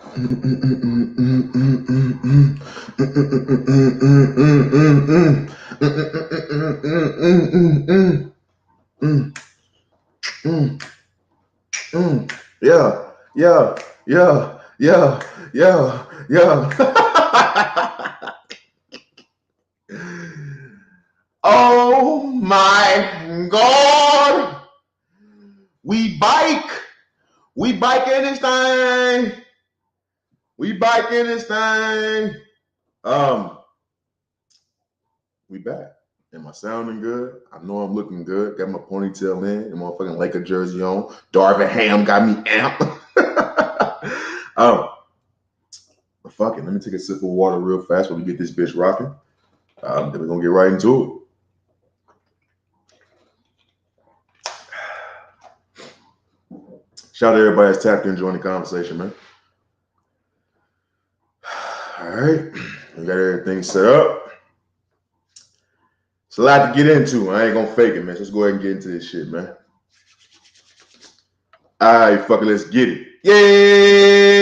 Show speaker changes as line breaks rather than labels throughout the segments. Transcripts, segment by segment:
Yeah, yeah, yeah, yeah, yeah, yeah. Oh my God. We bike. We bike in this thing. We bike in this thing. Um, we back. Am I sounding good? I know I'm looking good. Got my ponytail in, and motherfucking Laker jersey on. Darvin Ham got me amped. But fuck it. Let me take a sip of water real fast while we get this bitch rocking. Then we're gonna get right into it. Shout out to everybody that's tapped in, join the conversation, man. All right, we got everything set up. It's a lot to get into. I ain't gonna fake it, man. So let's go ahead and get into this shit, man. All right, fucking let's get it.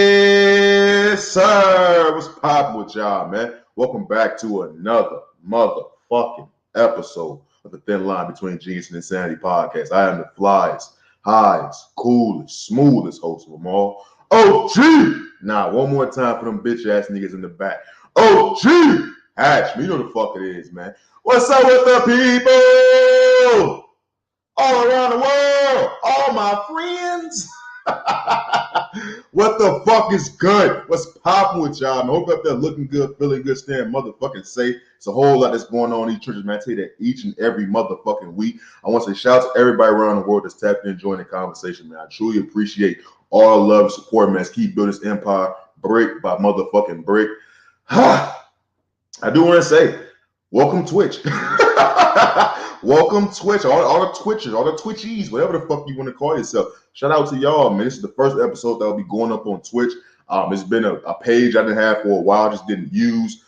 Yes, sir. What's poppin' with y'all, man? Welcome back to another motherfucking episode of the Thin Line Between Genius and Insanity podcast. I am the flyest, highest, coolest, smoothest host of them all. OG! Nah, one more time for them bitch ass niggas in the back. OG! Hatch, you know the fuck it is, man. What's up with the people? All around the world, all my friends. What the fuck is good? What's poppin' with y'all? I hope up there looking good, feeling good, staying motherfucking safe. It's a whole lot that's going on in these churches, man. I tell you that each and every motherfucking week. I want to say shout out to everybody around the world that's tapped in and joining the conversation, man. I truly appreciate all the love and support, man. Let's keep building this empire brick by motherfucking brick. I do want to say, welcome Twitch. Welcome Twitch, all the Twitchers, all the Twitchies, whatever the fuck you want to call yourself. Shout out to y'all, man. This is the first episode that will be going up on Twitch. It's been a page I didn't have for a while, just didn't use.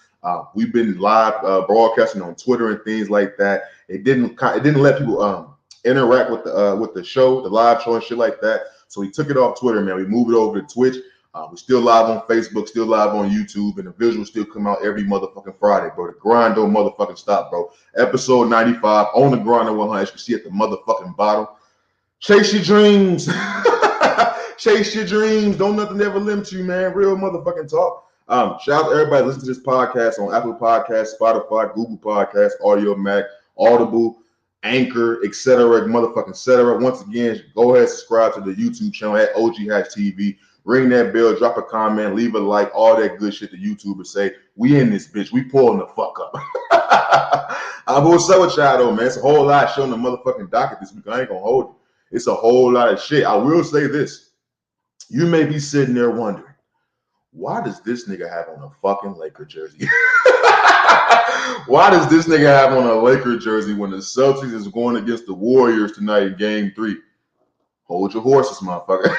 We've been live broadcasting on Twitter and things like that. It didn't let people interact with the show, the live show and shit like that. So we took it off Twitter, man. We moved it over to Twitch. We're still live on Facebook, still live on YouTube, and the visuals still come out every motherfucking Friday, bro. The grind don't motherfucking stop, bro. Episode 95, on the grind at 100, as you can see at the motherfucking bottom. Chase your dreams. Chase your dreams. Don't nothing ever limit you, man. Real motherfucking talk. Shout out to everybody listening to this podcast on Apple Podcasts, Spotify, Google Podcasts, Audio Mac, Audible, Anchor, etc., motherfucking etc. Once again, go ahead and subscribe to the YouTube channel at OG-TV. Ring that bell, drop a comment, leave a like, all that good shit the YouTubers say. We in this bitch. We pulling the fuck up. What's up with y'all though, man? It's a whole lot showing the motherfucking docket this week. I ain't gonna hold it. It's a whole lot of shit. I will say this. You may be sitting there wondering, why does this nigga have on a fucking Laker jersey? Why does this nigga have on a Laker jersey when the Celtics is going against the Warriors tonight in Game 3? Hold your horses, motherfucker.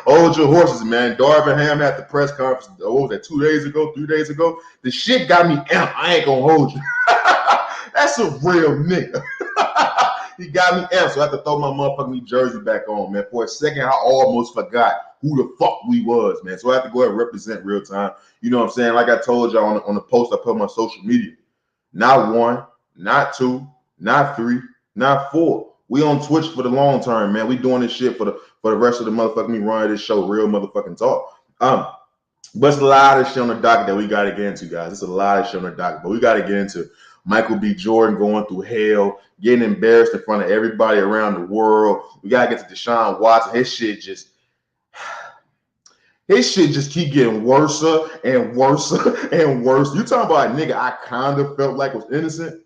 Hold your horses, man. Darvin Ham at the press conference, what was that, 2 days ago, 3 days ago? The shit got me amped. I ain't gonna hold you. That's a real nigga. He got me amped, so I had to throw my motherfucking jersey back on, man. For a second, I almost forgot who the fuck we was, man. So I have to go ahead and represent real time. You know what I'm saying? Like I told y'all on the post I put on my social media. Not one, not two, not three, not four. We on Twitch for the long term, man. We doing this shit for the rest of the motherfucking me running this show, real motherfucking talk. But it's a lot of shit on the docket that we got to get into, guys. It's a lot of shit on the docket, but we got to get into Michael B. Jordan going through hell, getting embarrassed in front of everybody around the world. We got to get to Deshaun Watson. His shit just keep getting worse and worse and worse. You talking about a nigga I kind of felt like was innocent?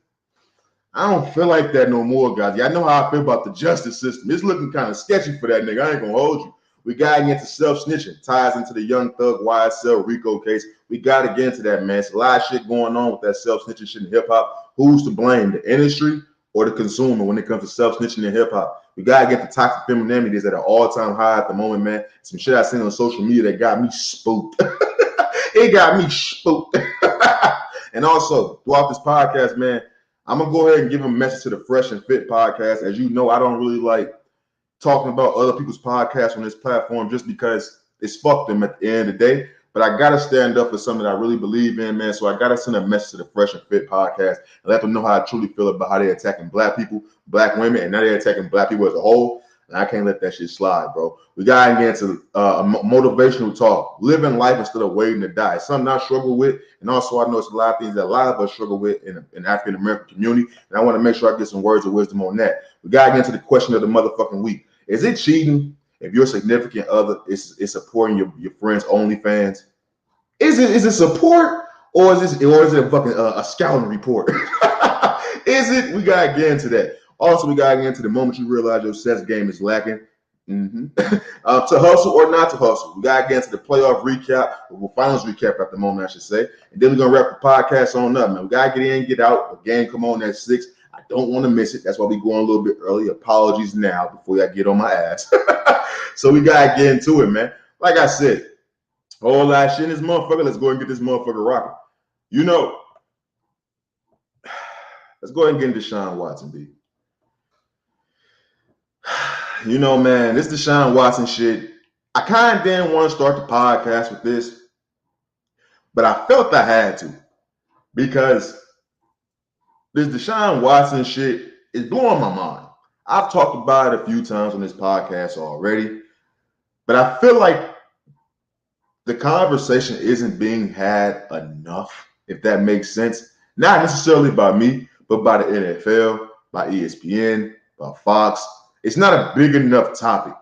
I don't feel like that no more, guys. Y'all know how I feel about the justice system. It's looking kind of sketchy for that nigga. I ain't gonna hold you. We got to get into self-snitching. Ties into the Young Thug YSL Rico case. We got to get into that, man. It's a lot of shit going on with that self-snitching shit in hip-hop. Who's to blame, the industry or the consumer when it comes to self-snitching in hip-hop? We got to get the toxic femininity that's at an all-time high at the moment, man. Some shit I seen on social media that got me spooked. It got me spooked. And also, throughout this podcast, man, I'm going to go ahead and give a message to the Fresh and Fit podcast. As you know, I don't really like talking about other people's podcasts on this platform just because it's fucked them at the end of the day. But I gotta stand up for something that I really believe in, man. So I gotta send a message to the Fresh and Fit podcast and let them know how I truly feel about how they're attacking black people, black women, and now they're attacking black people as a whole. And I can't let that shit slide, bro. We gotta get into motivational talk, living life instead of waiting to die. It's something I struggle with, and also I know it's a lot of things that a lot of us struggle with in the African American community. And I want to make sure I get some words of wisdom on that. We gotta get into the question of the motherfucking week: is it cheating if your significant other is supporting your friend's OnlyFans? Is it support or is it a fucking a scouting report? Is it? We gotta get into that. Also, we gotta get into the moment you realize your sex game is lacking. To hustle or not to hustle. We gotta get into the playoff recap, or finals recap at the moment, I should say. And then we're gonna wrap the podcast on up, man. We gotta get in, get out. The game come on at 6. I don't want to miss it. That's why we going a little bit early. Apologies now before I get on my ass. So we gotta get into it, man. Like I said, whole lot of shit in this motherfucker. Let's go and get this motherfucker rocking. You know, let's go ahead and get into Deshaun Watson, B. You know, man, this Deshaun Watson shit. I kind of didn't want to start the podcast with this, but I felt I had to because this Deshaun Watson shit is blowing my mind. I've talked about it a few times on this podcast already, but I feel like the conversation isn't being had enough, if that makes sense. Not necessarily by me, but by the NFL, by ESPN, by Fox. It's not a big enough topic.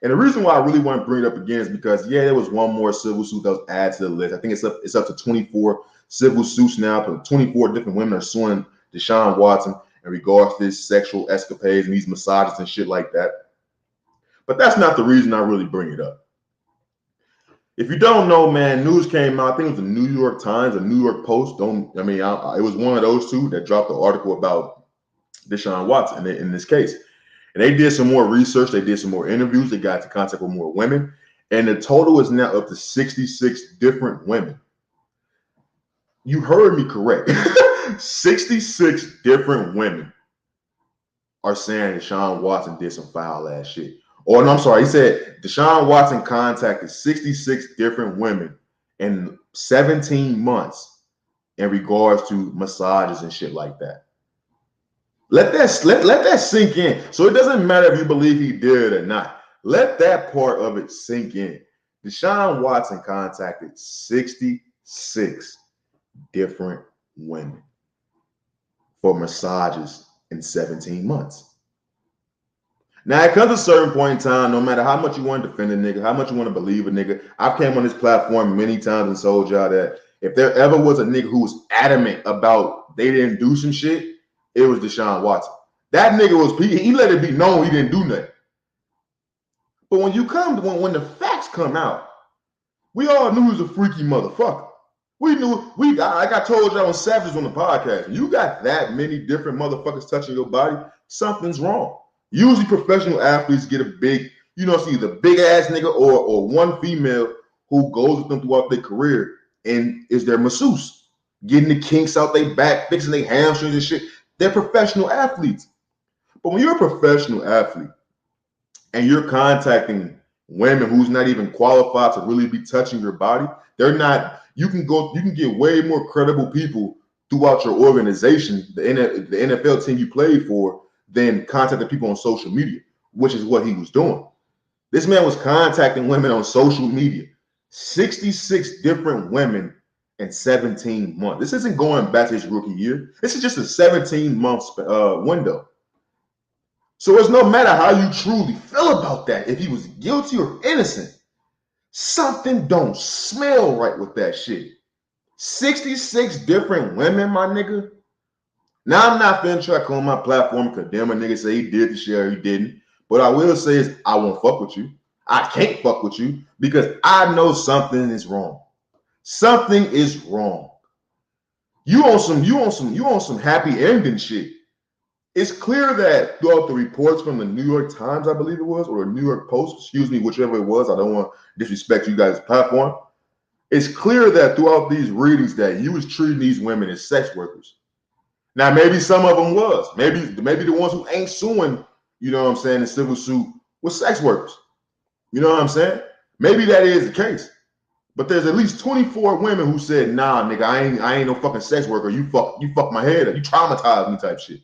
And the reason why I really want to bring it up again is because, yeah, there was one more civil suit that was added to the list. I think it's up to 24 civil suits now. 24 different women are suing Deshaun Watson in regards to his sexual escapades and these massages and shit like that. But that's not the reason I really bring it up. If you don't know, man, news came out. I think it was the New York Times or New York Post. It was one of those two that dropped the article about Deshaun Watson in this case. And they did some more research. They did some more interviews. They got into contact with more women. And the total is now up to 66 different women. You heard me correct. 66 different women are saying Deshaun Watson did some foul ass shit. Or no, I'm sorry. He said Deshaun Watson contacted 66 different women in 17 months in regards to massages and shit like that. Let that sink in. So it doesn't matter if you believe he did or not. Let that part of it sink in. Deshaun Watson contacted 66 different women for massages in 17 months. Now, it comes to a certain point in time, no matter how much you want to defend a nigga, how much you want to believe a nigga. I've came on this platform many times and told y'all that if there ever was a nigga who was adamant about they didn't do some shit, it was Deshaun Watson. That nigga he let it be known he didn't do nothing. But when the facts come out, we all knew he was a freaky motherfucker. Like I told y'all on Savages on the podcast, you got that many different motherfuckers touching your body, something's wrong. Usually professional athletes get a big, it's either big ass nigga or one female who goes with them throughout their career and is their masseuse, getting the kinks out their back, fixing their hamstrings and shit. They're professional athletes. But when you're a professional athlete and you're contacting women who's not even qualified to really be touching your body, you can get way more credible people throughout your organization, the NFL team you played for, than contacting people on social media, which is what he was doing. This man was contacting women on social media, 66 different women in 17 months. This isn't going back to his rookie year. This is just a 17-month window. So it's no matter how you truly feel about that, if he was guilty or innocent, something don't smell right with that shit. 66 different women, my nigga. Now, I'm not finna try to come on my platform and condemn a nigga, say he did the shit or he didn't. But I will say is I won't fuck with you. I can't fuck with you because I know something is wrong. Something is wrong. You on some happy ending shit. It's clear that throughout the reports from the New York Times, I believe it was, or the New York Post, excuse me, whichever it was, I don't want to disrespect you guys' platform. It's clear that throughout these readings that he was treating these women as sex workers. Now, maybe some of them was. Maybe the ones who ain't suing, in civil suit, was sex workers. You know what I'm saying? Maybe that is the case. But there's at least 24 women who said, nah, nigga, I ain't no fucking sex worker. You fuck my head up. You traumatized me type shit.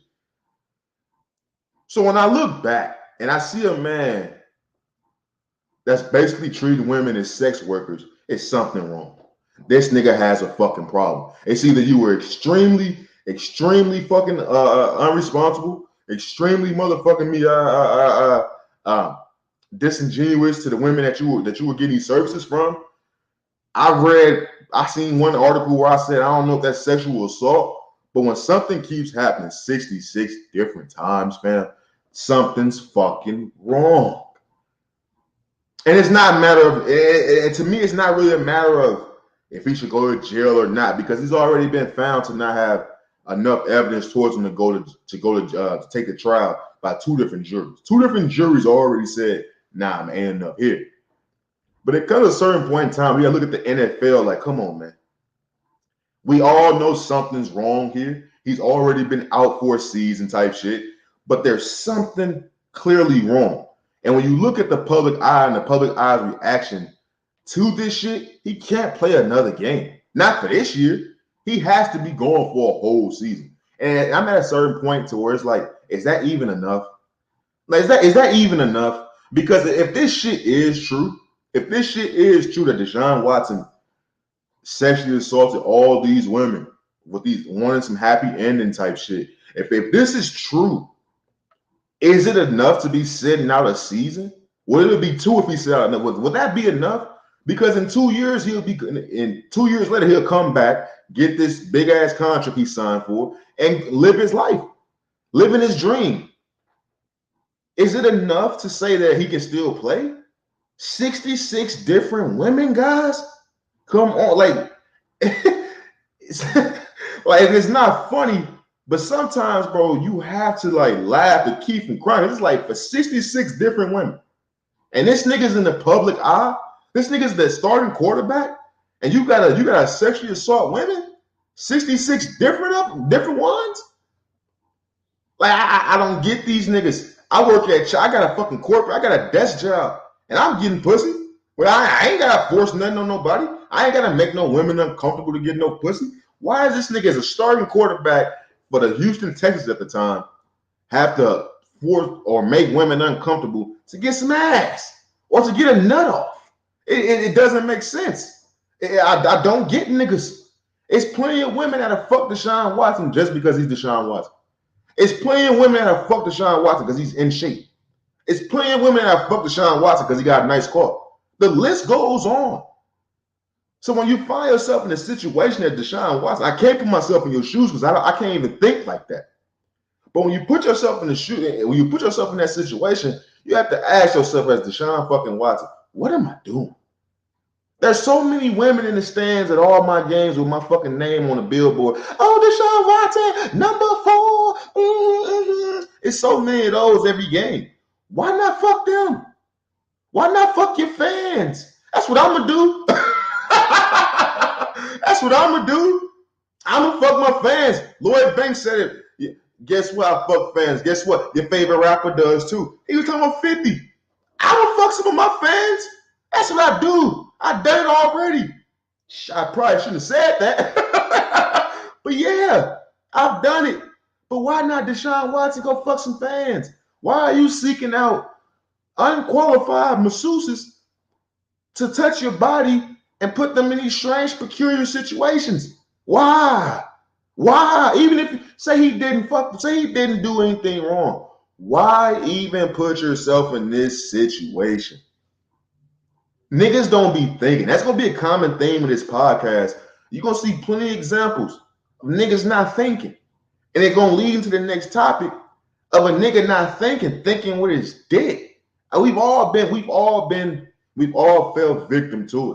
So when I look back and I see a man that's basically treating women as sex workers, it's something wrong. This nigga has a fucking problem. It's either you were extremely fucking unresponsible, extremely motherfucking disingenuous to the women that you were getting services from. I seen one article where I said, I don't know if that's sexual assault, but when something keeps happening 66 different times, man, something's fucking wrong. And it's not a matter of, and to me, it's not really a matter of if he should go to jail or not, because he's already been found to not have enough evidence towards him to take the trial by two different juries. Two different juries already said, nah, man, ain't enough here. But it comes to a certain point in time, we gotta look at the NFL like, come on, man. We all know something's wrong here. He's already been out for a season type shit, but there's something clearly wrong. And when you look at the public eye and the public eye's reaction to this shit, he can't play another game. Not for this year. He has to be going for a whole season. And I'm at a certain point to where it's like, is that even enough? Like, is that even enough? Because if this shit is true, that Deshaun Watson sexually assaulted all these women with these wanting some happy ending type shit, if this is true, is it enough to be sitting out a season? Would it be two if he sat out? Would that be enough? Because in 2 years, in 2 years later, he'll come back, get this big ass contract he signed for, and live his life, living his dream. Is it enough to say that he can still play? 66 different women, guys? Come on, like, it's not funny, but sometimes, bro, you have to like laugh to keep from crying. It's like for 66 different women. And this nigga's in the public eye. This nigga's the starting quarterback, and you gotta sexually assault women? 66 different ones? Like, I don't get these niggas. I got a fucking corporate, I got a desk job, and I'm getting pussy. Well, I ain't gotta force nothing on nobody. I ain't gotta make no women uncomfortable to get no pussy. Why is this nigga as a starting quarterback for the Houston Texans at the time have to force or make women uncomfortable to get some ass or to get a nut off? It doesn't make sense. I don't get niggas. It's plenty of women that have fucked Deshaun Watson just because he's Deshaun Watson. It's plenty of women that have fucked Deshaun Watson because he's in shape. It's plenty of women that have fucked Deshaun Watson because he got a nice car. The list goes on. So when you find yourself in a situation that Deshaun Watson, I can't put myself in your shoes because I can't even think like that. But when you put yourself in that situation, you have to ask yourself as Deshaun fucking Watson, what am I doing? There's so many women in the stands at all my games with my fucking name on the billboard. Oh, Deshaun Watson, number 4. It's so many of those every game. Why not fuck them? Why not fuck your fans? That's what I'm gonna do. That's what I'm gonna do. I'm gonna fuck my fans. Lloyd Banks said it. Guess what? I fuck fans. Guess what? Your favorite rapper does too. He was talking about 50. I don't fuck some of my fans. That's what I do. I done it already. I probably shouldn't have said that. But yeah, I've done it. But why not Deshaun Watson go fuck some fans? Why are you seeking out unqualified masseuses to touch your body and put them in these strange, peculiar situations? Why? Why? Even if say he didn't do anything wrong, why even put yourself in this situation? Niggas don't be thinking. That's gonna be a common theme of this podcast. You're gonna see plenty of examples of niggas not thinking. And it's gonna lead into the next topic of a nigga not thinking with his dick. And we've all fell victim to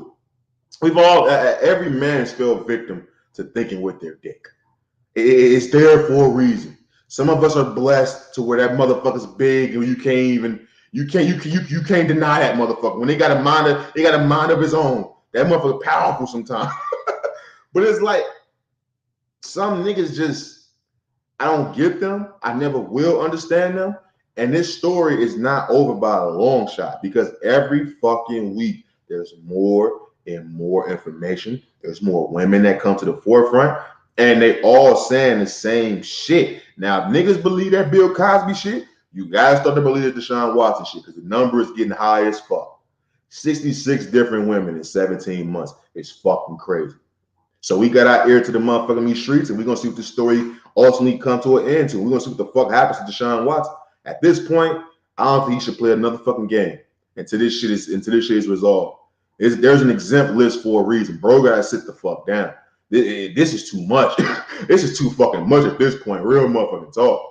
it. Every man's fell victim to thinking with their dick. It's there for a reason. Some of us are blessed to where that motherfucker's big and you can't deny that motherfucker. When they got a mind of his own. That motherfucker powerful sometimes. But it's like some niggas just, I don't get them. I never will understand them. And this story is not over by a long shot because every fucking week there's more and more information. There's more women that come to the forefront, and they all saying the same shit. Now, if niggas believe that Bill Cosby shit, you gotta start to believe that Deshaun Watson shit, because the number is getting high as fuck. 66 different women in 17 months. It's fucking crazy. So we got our ear to the motherfucking these streets, and we're gonna see what the story ultimately come to an end to. We're gonna see what the fuck happens to Deshaun Watson. At this point, I don't think he should play another fucking game until this shit is resolved. There's an exempt list for a reason. Bro gotta sit the fuck down. This is too much. This is too fucking much at this point. Real motherfucking talk.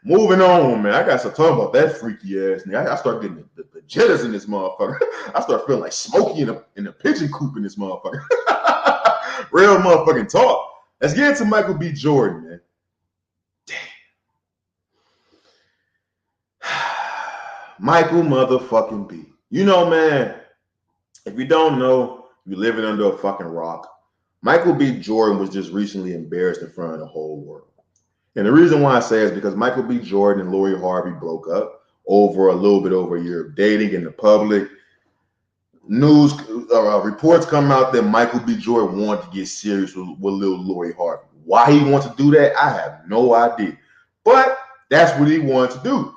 Moving on, man. I got to talk about that freaky ass nigga. I start getting the jitters in this motherfucker. I start feeling like Smokey in a pigeon coop in this motherfucker. Real motherfucking talk. Let's get into Michael B. Jordan, man. Damn. Michael motherfucking B. You know, man, if you don't know, you're living under a fucking rock. Michael B. Jordan was just recently embarrassed in front of the whole world. And the reason why I say is because Michael B. Jordan and Lori Harvey broke up over a little bit over a year of dating in the public. News reports come out that Michael B. Jordan wanted to get serious with little Lori Harvey. Why he wants to do that, I have no idea. But that's what he wanted to do.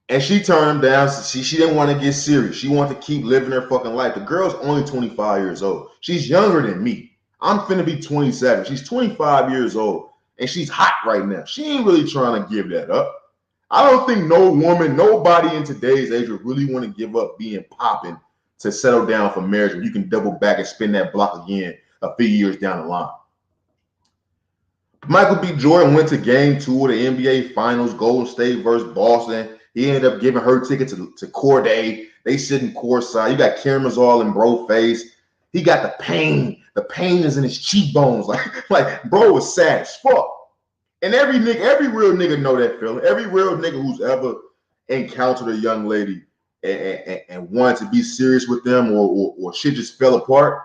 And she turned him down. She didn't want to get serious. She wanted to keep living her fucking life. The girl's only 25 years old. She's younger than me. I'm finna be 27. She's 25 years old. And she's hot right now. She ain't really trying to give that up. I don't think no woman, nobody in today's age would really want to give up being popping to settle down for marriage when you can double back and spin that block again a few years down the line. Michael B. Jordan went to game 2 of the NBA Finals, Golden State versus Boston. He ended up giving her ticket to Corday. They sitting courtside. You got cameras all in bro face. He got the pain. The pain is in his cheekbones. Like bro was sad as fuck. And every real nigga know that feeling. Every real nigga who's ever encountered a young lady and wanted to be serious with them or shit just fell apart,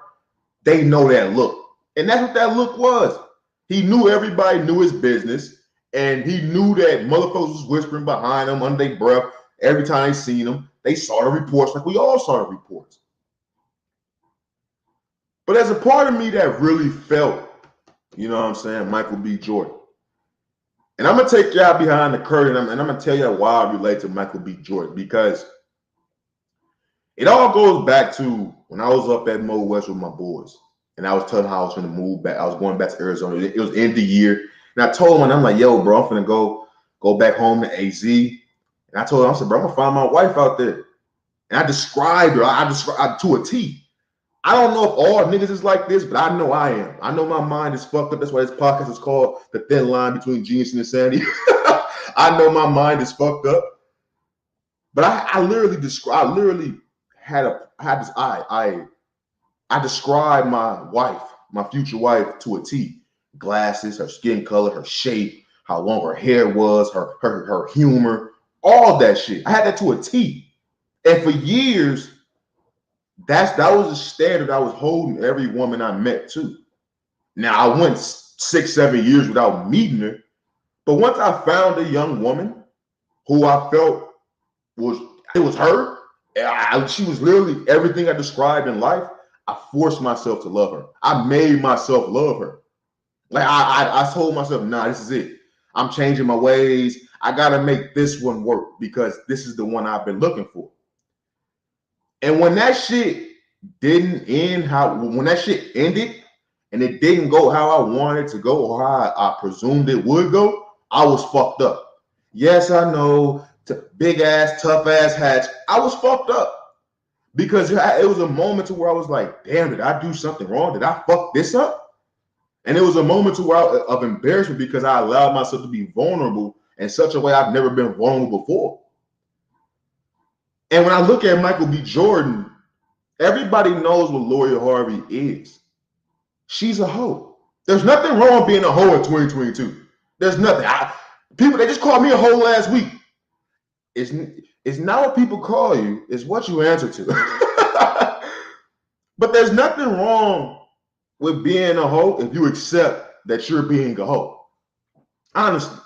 they know that look. And that's what that look was. He knew everybody knew his business, and he knew that motherfuckers was whispering behind him under their breath every time they seen him. They saw the reports like we all saw the reports. But there's a part of me that really felt, you know what I'm saying, Michael B. Jordan. And I'm going to take y'all behind the curtain, and I'm going to tell you why I relate to Michael B. Jordan, because it all goes back to when I was up at Mo West with my boys, and I was telling how I was going to move back. I was going back to Arizona. It was end of the year. And I told him, and I'm like, yo, bro, I'm going to go back home to AZ. And I told him, I said, bro, I'm going to find my wife out there. And I described her. I described to a T. I don't know if all niggas is like this, but I know I am. I know my mind is fucked up. That's why this podcast is called The Thin Line Between Genius and Insanity. I know my mind is fucked up. But I described my wife, my future wife, to a T. Glasses, her skin color, her shape, how long her hair was, her humor, all that shit. I had that to a T. And for years, that was the standard I was holding every woman I met to. Now, I went 6-7 years without meeting her. But once I found a young woman who I felt was her, she was literally everything I described in life, I forced myself to love her. I made myself love her. Like I told myself, nah, this is it. I'm changing my ways. I got to make this one work because this is the one I've been looking for. And when that shit didn't end when that shit ended and it didn't go how I wanted to go or how I presumed it would go, I was fucked up. Yes, I know, big ass, tough ass hatch. I was fucked up because it was a moment to where I was like, damn, did I do something wrong? Did I fuck this up? And it was a moment of embarrassment because I allowed myself to be vulnerable in such a way I've never been vulnerable before. And when I look at Michael B. Jordan, everybody knows what Lori Harvey is. She's a hoe. There's nothing wrong being a hoe in 2022. There's nothing. They just called me a hoe last week. It's not what people call you, it's what you answer to. But there's nothing wrong with being a hoe if you accept that you're being a hoe. Honestly.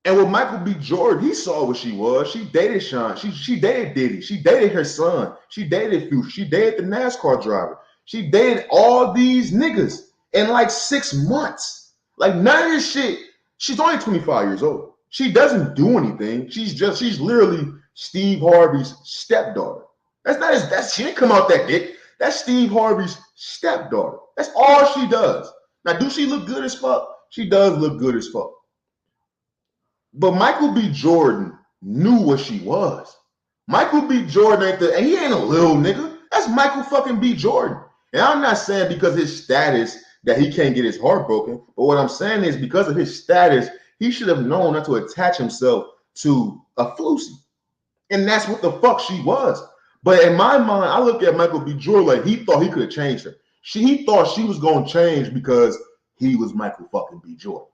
And with Michael B. Jordan, he saw what she was. She dated Sean. She dated Diddy. She dated her son. She dated Future. She dated the NASCAR driver. She dated all these niggas in like 6 months. Like none of this shit. She's only 25 years old. She doesn't do anything. She's literally Steve Harvey's stepdaughter. She didn't come out that dick. That's Steve Harvey's stepdaughter. That's all she does. Now, do she look good as fuck? She does look good as fuck. But Michael B. Jordan knew what she was. Michael B. Jordan and he ain't a little nigga. That's Michael fucking B. Jordan. And I'm not saying because his status that he can't get his heart broken, but what I'm saying is because of his status, he should have known not to attach himself to a Flucy. And that's what the fuck she was. But in my mind, I look at Michael B. Jordan like he thought he could have changed her. He thought she was going to change because he was Michael fucking B. Jordan.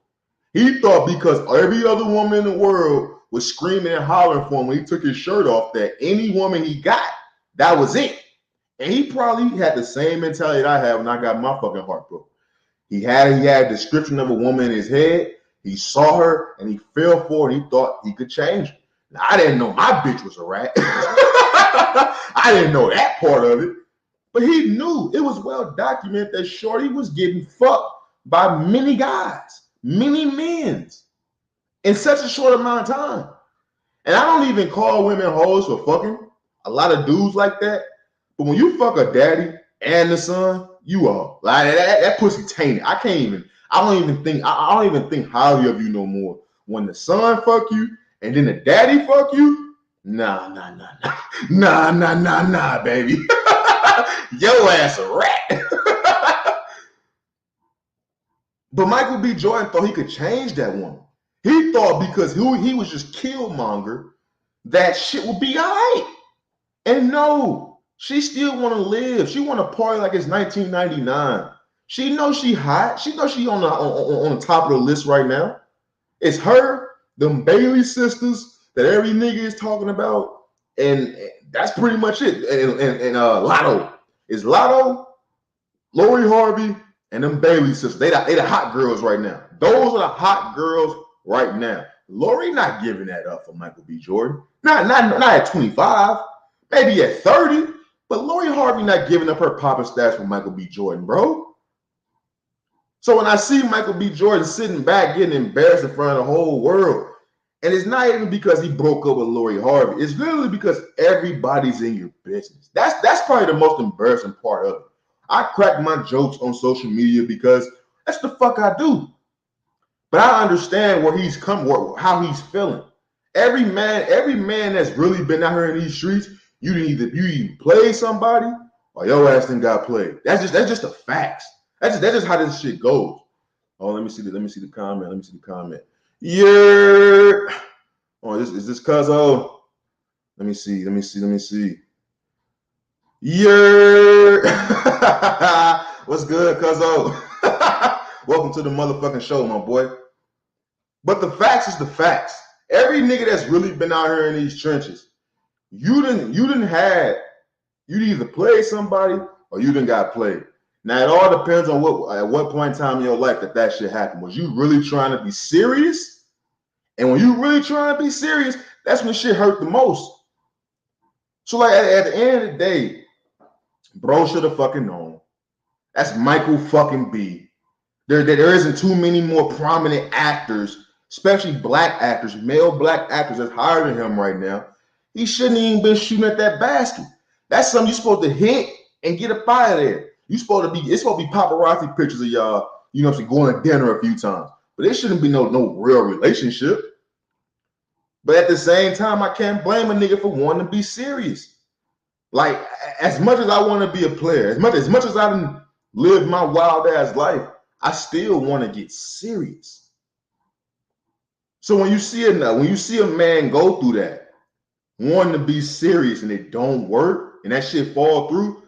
He thought because every other woman in the world was screaming and hollering for him when he took his shirt off that any woman he got, that was it. And he probably had the same mentality that I have when I got my fucking heart broken. He had a description of a woman in his head. He saw her and he fell for it. And he thought he could change her. Now, I didn't know my bitch was a rat. I didn't know that part of it. But he knew. It was well documented that Shorty was getting fucked by many guys, many men in such a short amount of time. And I don't even call women hoes for fucking a lot of dudes like that. But when you fuck a daddy and the son, you are like that pussy tainted. I don't even think highly of you no more. When the son fuck you and then the daddy fuck you, nah, baby. Your ass a rat. But Michael B. Jordan thought he could change that woman. He thought because he was just Killmonger, that shit would be all right. And no, she still want to live. She want to party like it's 1999. She knows she hot. She knows she on the top of the list right now. It's her, them Bailey sisters that every nigga is talking about, and that's pretty much it. And Lotto. It's Lotto, Lori Harvey, and them Bailey sisters. They the hot girls right now. Those are the hot girls right now. Lori not giving that up for Michael B. Jordan. Not at 25, maybe at 30. But Lori Harvey not giving up her popping stats for Michael B. Jordan, bro. So when I see Michael B. Jordan sitting back getting embarrassed in front of the whole world, and it's not even because he broke up with Lori Harvey. It's literally because everybody's in your business. That's probably the most embarrassing part of it. I crack my jokes on social media because that's the fuck I do. But I understand where he's how he's feeling. Every man that's really been out here in these streets, you either play somebody or your ass done got played. That's just the facts. That's just how this shit goes. Oh, let me see the comment. Yeah. Oh, is this Cuzzo? Let me see. Yeah. What's good, Cuzzo? Welcome to the motherfucking show, my boy. But the facts is the facts. Every nigga that's really been out here in these trenches, you either played somebody or you done got played. Now it all depends on at what point in time in your life that shit happened. Was you really trying to be serious? And when you really trying to be serious, that's when shit hurt the most. So like at the end of the day, bro should have fucking known. That's Michael fucking B. There isn't too many more prominent actors, especially black actors, male black actors that's higher than him right now. He shouldn't even been shooting at that basket. That's something you're supposed to hit and get up out of there. It's supposed to be paparazzi pictures of y'all, you know what I'm saying, going to dinner a few times. But it shouldn't be no real relationship. But at the same time, I can't blame a nigga for wanting to be serious. Like, as much as I want to be a player, as much as I done lived my wild ass life, I still want to get serious. So when you see a man go through that, wanting to be serious and it don't work, and that shit fall through,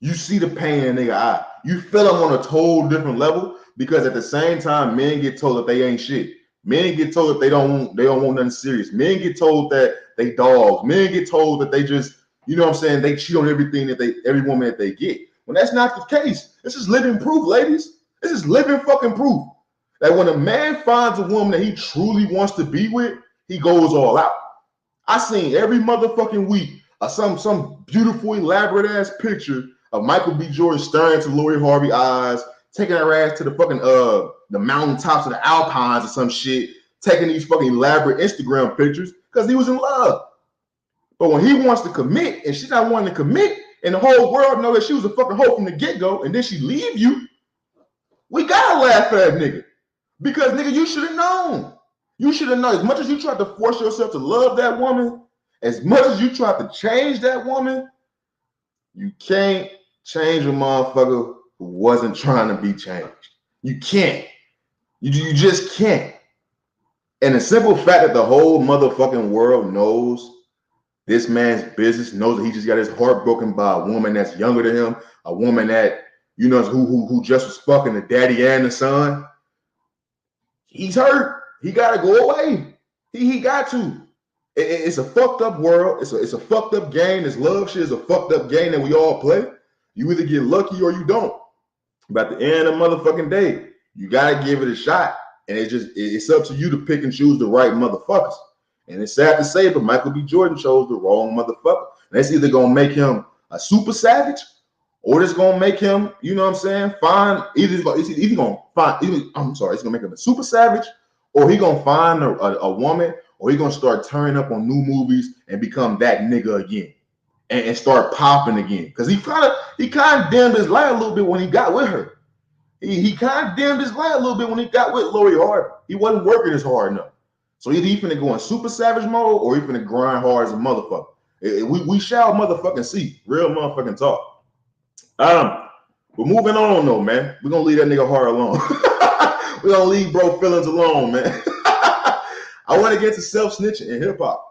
you see the pain in a nigga eye. You feel them on a total different level because at the same time, men get told that they ain't shit. Men get told that they don't want nothing serious. Men get told that they dogs. Men get told that they just, you know what I'm saying, they cheat on everything every woman that they get. When that's not the case, this is living proof, ladies. This is living fucking proof. That when a man finds a woman that he truly wants to be with, he goes all out. I seen every motherfucking week some beautiful, elaborate ass picture of Michael B. Jordan staring into Lori Harvey eyes, taking her ass to the fucking the mountaintops of the Alpines or some shit, taking these fucking elaborate Instagram pictures because he was in love. But when he wants to commit and she's not wanting to commit, and the whole world know that she was a fucking hoe from the get-go, and then she leave you, we gotta laugh at that nigga. Because nigga, you should have known. You should have known. As much as you tried to force yourself to love that woman, as much as you tried to change that woman, you can't change a motherfucker who wasn't trying to be changed. You can't. You just can't. And the simple fact that the whole motherfucking world knows this man's business, knows that he just got his heart broken by a woman that's younger than him, a woman that, you know, who just was fucking the daddy and the son. He's hurt. He gotta go away. He got to. It's a fucked up world. It's a fucked up game. This love shit is a fucked up game that we all play. You either get lucky or you don't. But at the end of the motherfucking day, you gotta give it a shot. And it's up to you to pick and choose the right motherfuckers. And it's sad to say, but Michael B. Jordan chose the wrong motherfucker. And that's either gonna make him a super savage, or it's gonna make him, you know what I'm saying, it's gonna make him a super savage, or he gonna find a woman, or he gonna start turning up on new movies and become that nigga again, and start popping again. Because he kind of dimmed his light a little bit when he got with her. He kind of dimmed his light a little bit when he got with Lori Harvey. He wasn't working as hard enough. So either he finna go in super savage mode, or he finna grind hard as a motherfucker. We shall motherfucking see. Real motherfucking talk. But moving on though, man. We're gonna leave that nigga heart alone. We're gonna leave bro feelings alone, man. I want to get to self-snitching in hip-hop.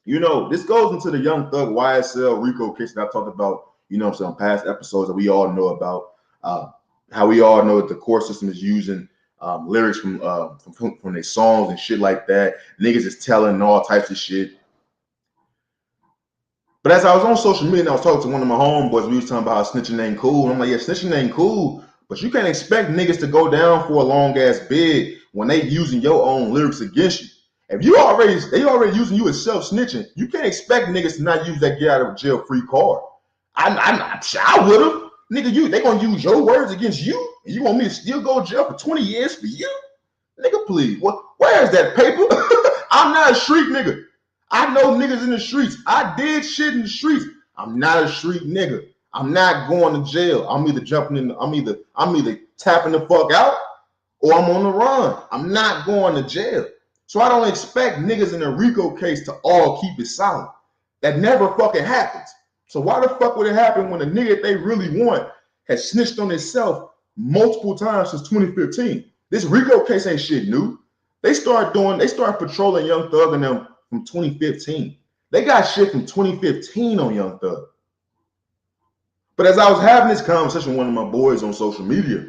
You know, this goes into the Young Thug YSL Rico case that I talked about, you know, some past episodes that we all know about. How we all know that the court system is using lyrics from their songs and shit like that. Niggas is telling all types of shit. But as I was on social media and I was talking to one of my homeboys, we was talking about how snitching ain't cool. And I'm like, yeah, snitching ain't cool, but you can't expect niggas to go down for a long ass bid when they using your own lyrics against you. If they already using you as self-snitching, you can't expect niggas to not use that get out of jail free card. I would have. Nigga, they gonna use your words against you, and you want me to still go to jail for 20 years for you? Nigga, please. Where is that paper? I'm not a street nigga. I know niggas in the streets. I did shit in the streets. I'm not a street nigga. I'm not going to jail. I'm either tapping the fuck out, or I'm on the run. I'm not going to jail. So I don't expect niggas in a RICO case to all keep it silent. That never fucking happens. So why the fuck would it happen when a nigga they really want has snitched on himself multiple times since 2015? This RICO case ain't shit new. They start patrolling Young Thug and them from 2015. They got shit from 2015 on Young Thug. But as I was having this conversation with one of my boys on social media,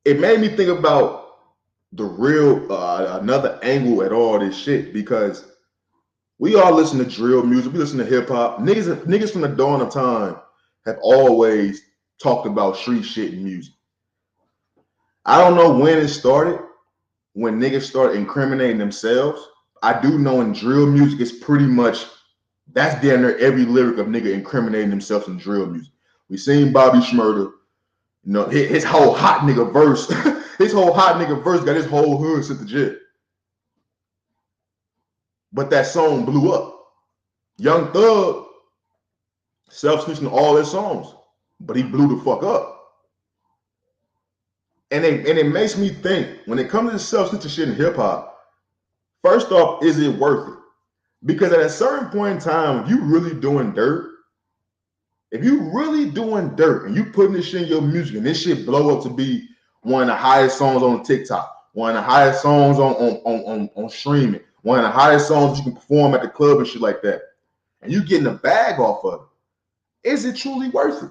it made me think about the real another angle at all this shit, because we all listen to drill music, we listen to hip hop. Niggas from the dawn of time have always talked about street shit and music. I don't know when it started, when niggas started incriminating themselves. I do know in drill music, it's pretty much, that's damn near every lyric of nigga incriminating themselves in drill music. We seen Bobby Shmurda, you know, his whole hot nigga verse, got his whole hood sent to jail. But that song blew up. Young Thug self-snitching all his songs, but he blew the fuck up. And it makes me think, when it comes to self-snitching shit in hip-hop, first off, is it worth it? Because at a certain point in time, if you really doing dirt and you putting this shit in your music and this shit blow up to be one of the highest songs on TikTok, one of the highest songs on streaming, one of the highest songs you can perform at the club and shit like that, and you getting a bag off of it, is it truly worth it?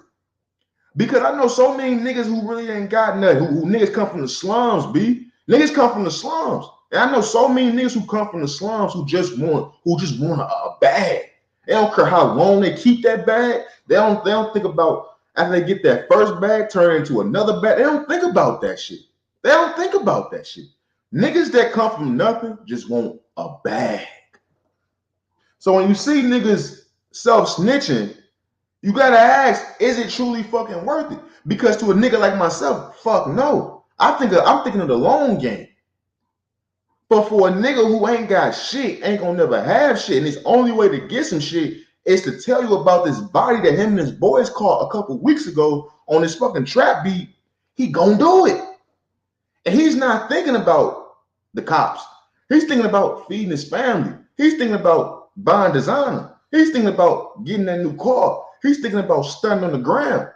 Because I know so many niggas who really ain't got nothing, who niggas come from the slums, B. Niggas come from the slums. And I know so many niggas who come from the slums who just want a bag. They don't care how long they keep that bag. They don't think about after they get that first bag, turn into another bag. They don't think about that shit. They don't think about that shit. Niggas that come from nothing just want a bag. So when you see niggas self-snitching, you gotta ask, is it truly fucking worth it? Because to a nigga like myself, fuck no. I'm thinking of the long game. But for a nigga who ain't got shit, ain't gonna never have shit, and his only way to get some shit is to tell you about this body that him and his boys caught a couple weeks ago on this fucking trap beat, he gonna do it. And he's not thinking about the cops. He's thinking about feeding his family. He's thinking about buying designer. He's thinking about getting that new car. He's thinking about stunting on the ground.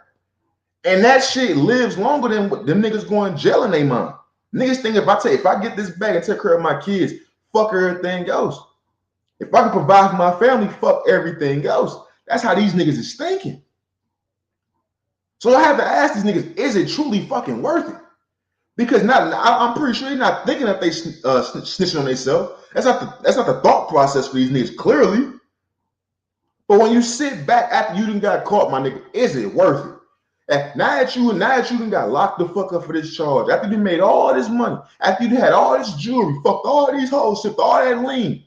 And that shit lives longer than them niggas going jail in their mind. Niggas think if I get this bag and take care of my kids, fuck everything else. If I can provide for my family, fuck everything else. That's how these niggas is thinking. So I have to ask these niggas, is it truly fucking worth it? Because I'm pretty sure they're not thinking that they snitching on themselves. That's not the thought process for these niggas, clearly. But when you sit back after you done got caught, my nigga, is it worth it? And now that you done got locked the fuck up for this charge, after you made all this money, after you had all this jewelry, fucked all these hoes, sipped all that lean,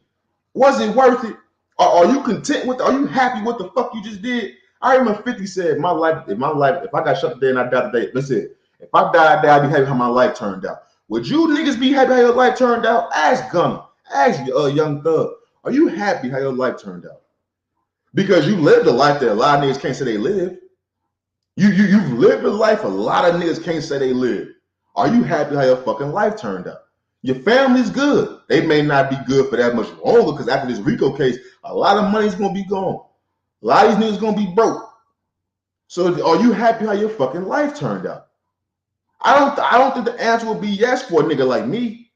was it worth it? Are you content with it? Are you happy with the fuck you just did? I remember 50 said, if I got shut today and I died today, listen, if I died today, I'd be happy how my life turned out. Would you niggas be happy how your life turned out? Ask Gunna. Ask Young Thug. Are you happy how your life turned out? Because you lived a life that a lot of niggas can't say they live. You've lived a life a lot of niggas can't say they live. Are you happy how your fucking life turned out? Your family's good. They may not be good for that much longer because after this RICO case, a lot of money's gonna be gone. A lot of these niggas gonna be broke. So are you happy how your fucking life turned out? I don't think the answer would be yes for a nigga like me.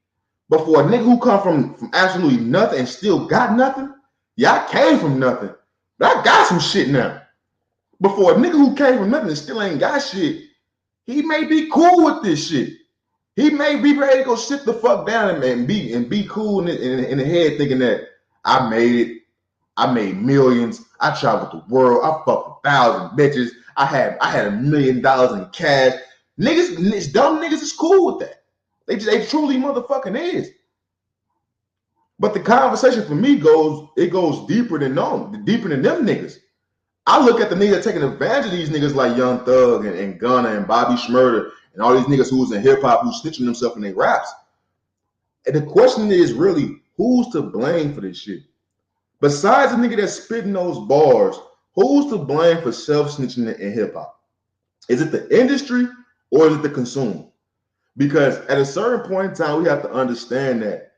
But for a nigga who come from absolutely nothing and still got nothing, yeah, I came from nothing, but I got some shit now. But for a nigga who came from nothing and still ain't got shit, he may be cool with this shit. He may be ready to go sit the fuck down and be cool in the head, thinking that I made it. I made millions. I traveled the world. I fucked 1,000 bitches. I had $1 million in cash. Niggas, dumb niggas is cool with that. They truly motherfucking is. But the conversation for me goes deeper than them niggas. I look at the niggas taking advantage of these niggas like Young Thug and Gunna and Bobby Shmurda and all these niggas who's in hip hop who's snitching themselves in their raps. And the question is really, who's to blame for this shit? Besides the nigga that's spitting those bars, who's to blame for self-snitching in hip hop? Is it the industry or is it the consumer? Because at a certain point in time, we have to understand that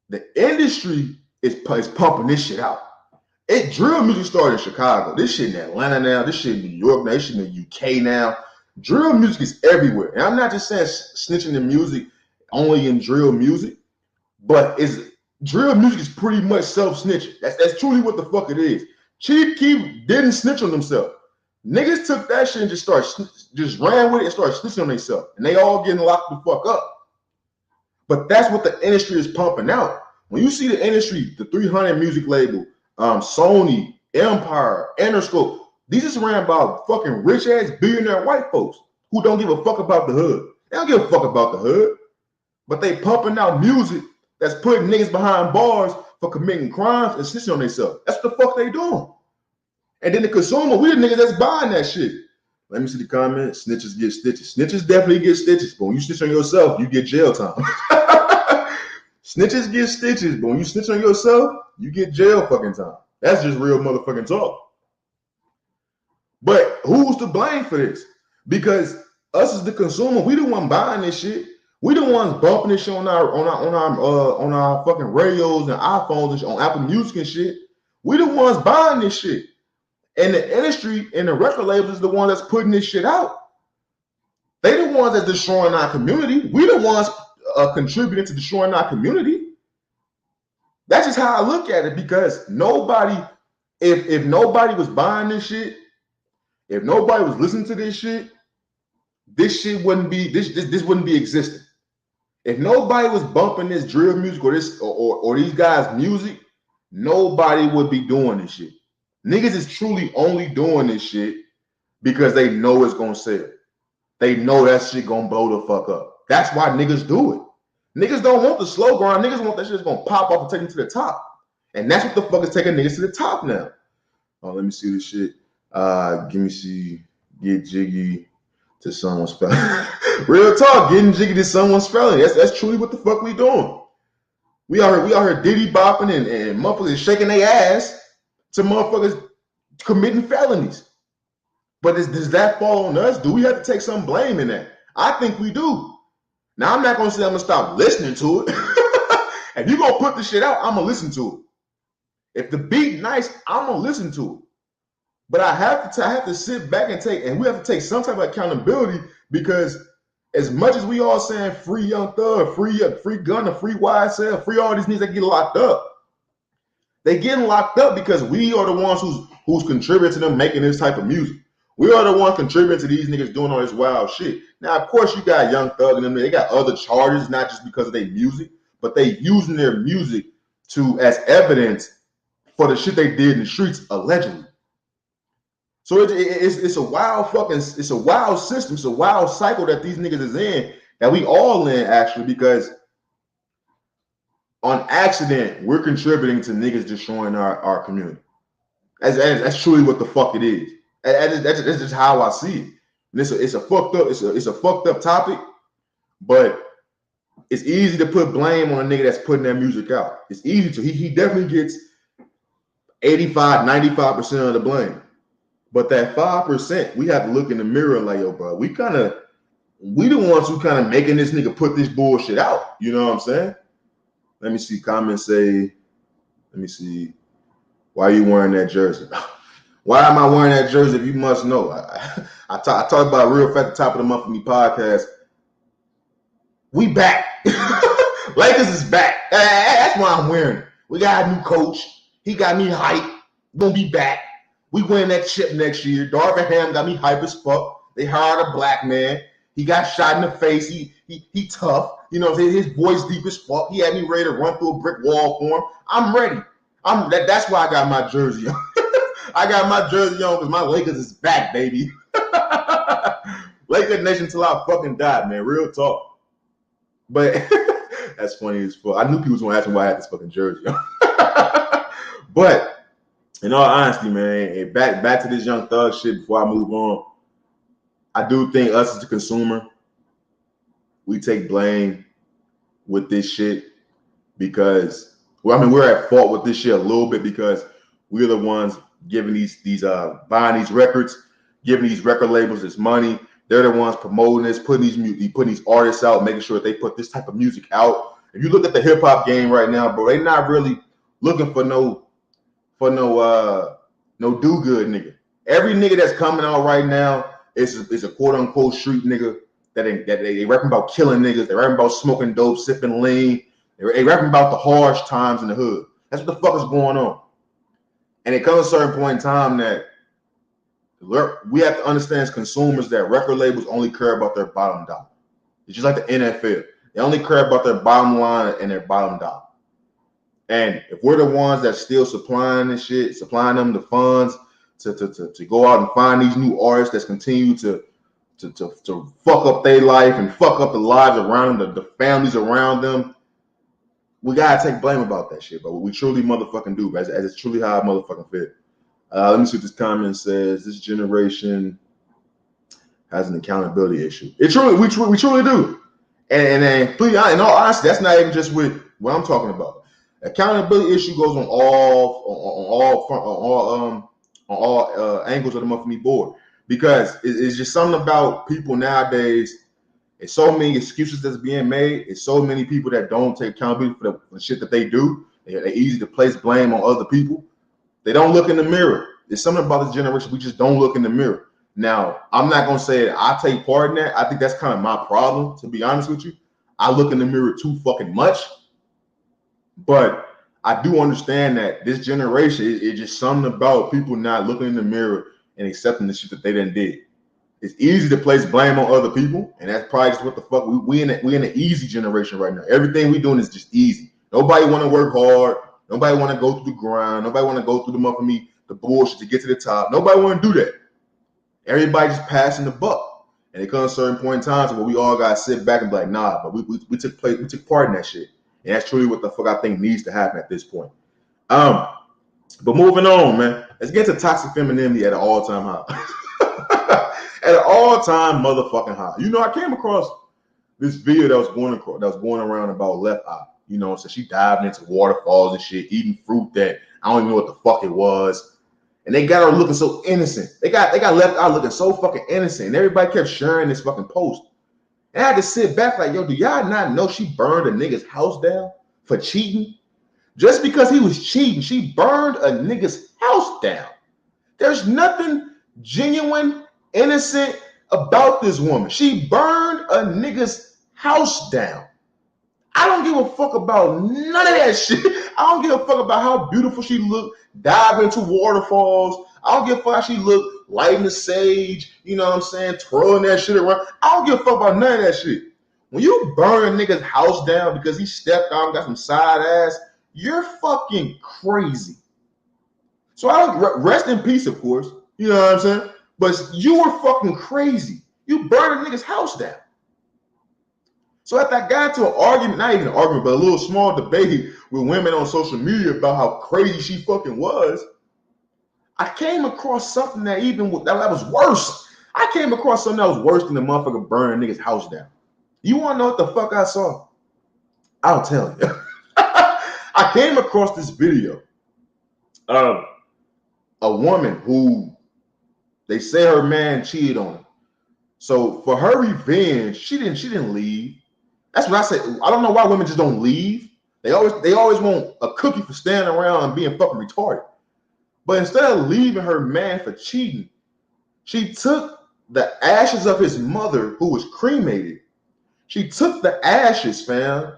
the industry is pumping this shit out. Drill music started in Chicago. This shit in Atlanta now. This shit in New York now. This shit in the UK now. Drill music is everywhere. And I'm not just saying snitching in music only in drill music, but drill music is pretty much self-snitching. That's truly what the fuck it is. Chief Keef didn't snitch on themselves. Niggas took that shit and just ran with it and started snitching on themselves. And they all getting locked the fuck up. But that's what the industry is pumping out. When you see the industry, the 300 music label, Sony, Empire, Interscope, these is ran by fucking rich ass billionaire white folks who don't give a fuck about the hood. They don't give a fuck about the hood. But they pumping out music that's putting niggas behind bars for committing crimes and snitching on themselves. That's what the fuck they doing. And then the consumer, we the niggas that's buying that shit. Let me see the comments. Snitches get stitches. Snitches definitely get stitches, but when you snitch on yourself, you get jail time. Snitches get stitches, but when you snitch on yourself, you get jail fucking time. That's just real motherfucking talk. But who's to blame for this? Because us as the consumer, we the one buying this shit. We the ones bumping this shit on our fucking radios and iPhones and shit, on Apple Music and shit. We the ones buying this shit. And the industry and the record labels is the one that's putting this shit out. They the ones that's destroying our community. We the ones contributing to destroying our community. That's just how I look at it, because nobody, if nobody was buying this shit, if nobody was listening to this shit wouldn't be this wouldn't be existing. If nobody was bumping this drill music or these guys' music, nobody would be doing this shit. Niggas is truly only doing this shit because they know it's gonna sell. They know that shit gonna blow the fuck up. That's why niggas do it. Niggas don't want the slow grind. Niggas want that shit that's gonna pop off and take them to the top. And that's what the fuck is taking niggas to the top now. Oh, let me see this shit. Get jiggy to someone's felony. Real talk, getting jiggy to someone's felony. That's truly what the fuck we doing. We out here diddy bopping and motherfuckers shaking their ass to motherfuckers committing felonies. But does that fall on us? Do we have to take some blame in that? I think we do. Now, I'm not going to say I'm going to stop listening to it. If you're going to put the shit out, I'm going to listen to it. If the beat nice, I'm going to listen to it. But I have to sit back and we have to take some type of accountability, because as much as we all saying free Young Thug, free Gunna, free YSL, free all these niggas that get locked up, they getting locked up because we are the ones who's contributing to them making this type of music. We are the ones contributing to these niggas doing all this wild shit. Now, of course, you got Young Thug and them. They got other charges, not just because of their music, but they using their music as evidence for the shit they did in the streets, allegedly. So it's a wild it's a wild system. It's a wild cycle that these niggas is in, that we all in, actually, because on accident, we're contributing to niggas destroying our community. That's truly what the fuck it is. That's just how I see it. And it's a fucked up topic, but it's easy to put blame on a nigga that's putting that music out. It's easy to. He definitely gets 85, 95% of the blame. But that 5%, we have to look in the mirror like, yo, bro, we the ones who kind of making this nigga put this bullshit out. You know what I'm saying? Let me see. Comments say, let me see. Why are you wearing that jersey? Why am I wearing that jersey? If you must know, I talked about real fast at the top of the month for me podcast. We back. Lakers is back. That's why I'm wearing it. We got a new coach. He got me hyped. Gonna be back. We win that chip next year. Darvin Ham got me hype as fuck. They hired a black man. He got shot in the face. He tough. You know, his voice deep as fuck. He had me ready to run through a brick wall for him. I'm ready. That's why I got my jersey on. I got my jersey on because my Lakers is back, baby. Laker Nation till I fucking die, man. Real talk. But that's funny as fuck. I knew people was gonna ask me why I had this fucking jersey on. But in all honesty, man, back to this Young Thug shit before I move on. I do think us as a consumer, we take blame with this shit because, we're at fault with this shit a little bit because we're the ones giving buying these records, giving these record labels this money. They're the ones promoting this, putting these artists out, making sure that they put this type of music out. If you look at the hip hop game right now, bro, they're not really looking for no do-good nigga. Every nigga that's coming out right now is a quote-unquote street nigga that they rapping about killing niggas. They rapping about smoking dope, sipping lean. They rapping about the harsh times in the hood. That's what the fuck is going on. And it comes a certain point in time that we have to understand as consumers that record labels only care about their bottom dollar. It's just like the NFL. They only care about their bottom line and their bottom dollar. And if we're the ones that still supplying this shit, supplying them the funds to go out and find these new artists that continue to fuck up their life and fuck up the lives around them, the families around them, we gotta take blame about that shit, but we truly motherfucking do, as it's truly how I motherfucking feel. Let me see what this comment says. This generation has an accountability issue. We truly do. And please, in all honesty, that's not even just with what I'm talking about. Accountability issue goes on all angles of the monthly board, because it's just something about people nowadays. It's so many excuses that's being made. It's so many people that don't take accountability for the shit that they do. They're easy to place blame on other people. They don't look in the mirror. There's something about this generation. We just don't look in the mirror. Now, I'm not going to say that I take part in that. I think that's kind of my problem, to be honest with you. I look in the mirror too fucking much. But I do understand that this generation is just something about people not looking in the mirror and accepting the shit that they done did. It's easy to place blame on other people, and that's probably just what the fuck we in an easy generation right now. Everything we doing is just easy. Nobody want to work hard. Nobody want to go through the grind. Nobody want to go through the bullshit to get to the top. Nobody want to do that. Everybody just passing the buck. And it comes a certain point in time where we all gotta sit back and be like, nah, but we took part in that shit. And that's truly what the fuck I think needs to happen at this point. But moving on, man. Let's get to toxic femininity at an all-time high. At an all-time motherfucking high. You know, I came across this video that was going around about Left Eye. You know, so she dived into waterfalls and shit, eating fruit that I don't even know what the fuck it was. And they got her looking so innocent. They got Left Eye looking so fucking innocent. And everybody kept sharing this fucking post. And I had to sit back like, yo, do y'all not know she burned a nigga's house down for cheating? Just because he was cheating, she burned a nigga's house down. There's nothing genuine, innocent about this woman. She burned a nigga's house down. I don't give a fuck about none of that shit. I don't give a fuck about how beautiful she looked, diving into waterfalls. I don't give a fuck how she looked, lighting the sage, you know what I'm saying, twirling that shit around. I don't give a fuck about none of that shit. When you burn a nigga's house down because he stepped out and got some side ass, you're fucking crazy. So I don't rest in peace, of course. You know what I'm saying? But you were fucking crazy. You burned a nigga's house down. So after I got into an argument, not even an argument, but a little small debate with women on social media about how crazy she fucking was, I came across something that that was worse. I came across something that was worse than the motherfucker burning a nigga's house down. You want to know what the fuck I saw? I'll tell you. I came across this video of a woman who they say her man cheated on her. So for her revenge, she didn't leave. That's what I said. I don't know why women just don't leave. They always want a cookie for standing around and being fucking retarded. But instead of leaving her man for cheating, she took the ashes of his mother, who was cremated. She took the ashes, fam,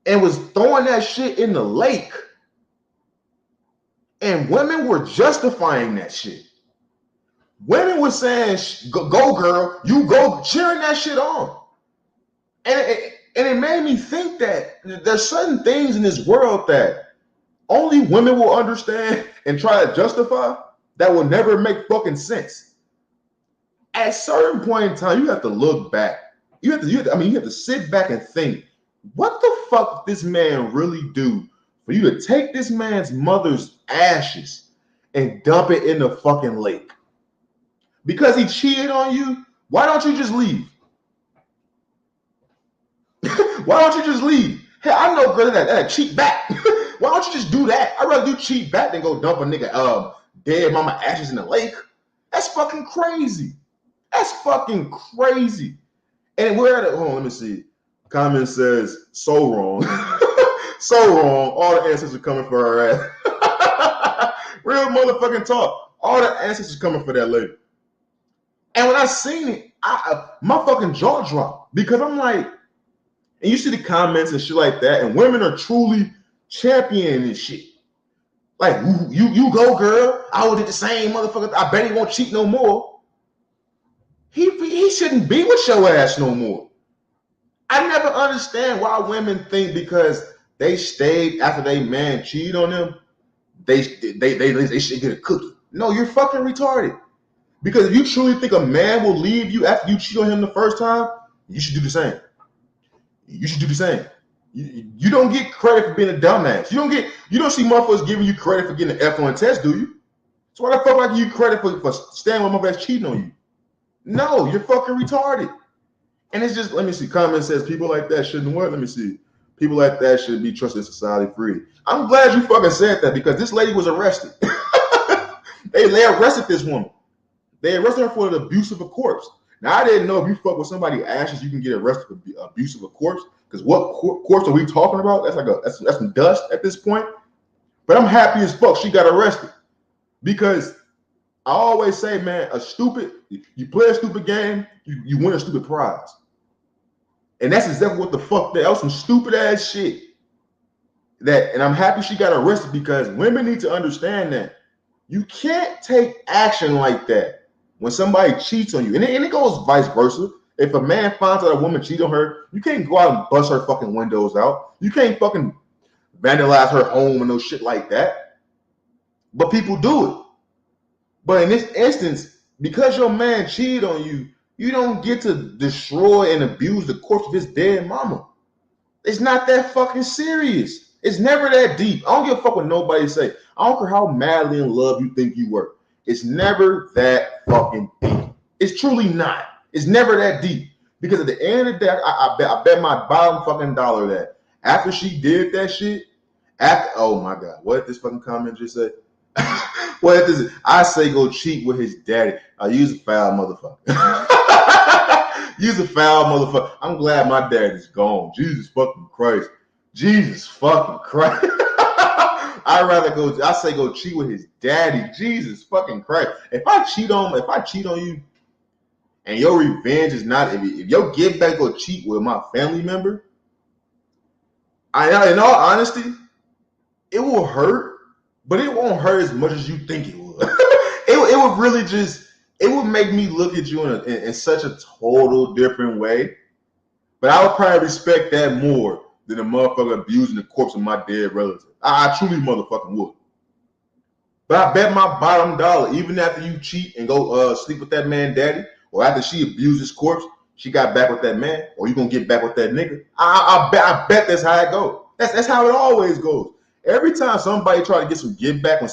and was throwing that shit in the lake. And women were justifying that shit. Women were saying, go girl, you go, cheering that shit on. And it made me think that there's certain things in this world that only women will understand and try to justify that will never make fucking sense. At a certain point in time, you have to look back. You have to sit back and think, what the fuck did this man really do for you to take this man's mother's ashes and dump it in the fucking lake? Because he cheated on you, why don't you just leave? Why don't you just leave? Hey, I know girls that cheat back. Why don't you just do that? I'd rather do cheat back than go dump a nigga dead mama ashes in the lake. That's fucking crazy. That's fucking crazy. And we're at it. Hold on, let me see. Comment says, so wrong. So wrong. All the answers are coming for her ass. Real motherfucking talk. All the answers are coming for that lady. And when I seen it, my fucking jaw dropped. Because I'm like, and you see the comments and shit like that, and women are truly championing this shit. Like, you go, girl. I would do the same, motherfucker. I bet he won't cheat no more. He shouldn't be with your ass no more. I never understand why women think because they stayed after they man cheated on them, they should get a cookie. No, you're fucking retarded. Because if you truly think a man will leave you after you cheat on him the first time, you should do the same. You should do the same. You don't get credit for being a dumbass. You don't see motherfuckers giving you credit for getting an F on a test, do you? So why the fuck I give you credit for staying with my ass cheating on you? No, you're fucking retarded. And it's just, let me see. Comment says people like that shouldn't what? Let me see. People like that should be trusted in society free. I'm glad you fucking said that because this lady was arrested. They arrested this woman. They arrested her for the abuse of a corpse. Now, I didn't know if you fuck with somebody's ashes, you can get arrested for abuse of a corpse. Because what corpse are we talking about? That's some dust at this point. But I'm happy as fuck she got arrested. Because I always say, man, you play a stupid game, you win a stupid prize. And that's exactly what the fuck that was some stupid ass shit. And I'm happy she got arrested because women need to understand that you can't take action like that when somebody cheats on you. And it goes vice versa. If a man finds out a woman cheated on her, you can't go out and bust her fucking windows out. You can't fucking vandalize her home and no shit like that. But people do it. But in this instance, because your man cheated on you, You don't get to destroy and abuse the corpse of his dead mama. It's not that fucking serious. It's never that deep. I don't give a fuck what nobody say. I don't care how madly in love you think you were. It's never that fucking deep. It's truly not. It's never that deep. Because at the end of the day, I bet my bottom fucking dollar that after she did that shit, oh my God, what did this fucking comment just say? What is it? I say go cheat with his daddy. Use a foul motherfucker. Use a foul motherfucker. I'm glad my dad is gone. Jesus fucking Christ. Jesus fucking Christ. I say go cheat with his daddy. Jesus fucking Christ. If I cheat on you and your revenge is not, if your give back go cheat with my family member, in all honesty, it will hurt, but it won't hurt as much as you think it would. it would really just, it would make me look at you in such a total different way. But I would probably respect that more than a motherfucker abusing the corpse of my dead relative. I truly motherfucking would. But I bet my bottom dollar, even after you cheat and go sleep with that man daddy, or after she abused his corpse, she got back with that man, or you gonna get back with that nigga. I bet that's how it goes. That's how it always goes. Every time somebody try to get some give back when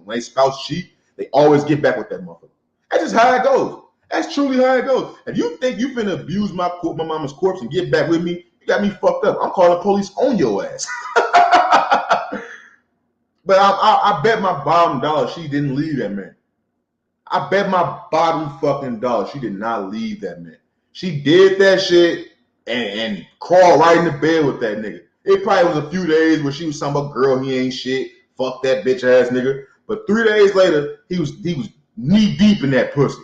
they spouse cheat, they always get back with that motherfucker. That's just how it goes. That's truly how it goes. If you think you finna abuse my mama's corpse and get back with me, you got me fucked up. I'm calling the police on your ass. But I bet my bottom dollar she didn't leave that man. I bet my bottom fucking dollar she did not leave that man. She did that shit and crawled right in the bed with that nigga. It probably was a few days where she was talking about, girl, he ain't shit. Fuck that bitch ass nigga. But 3 days later, he was knee deep in that pussy.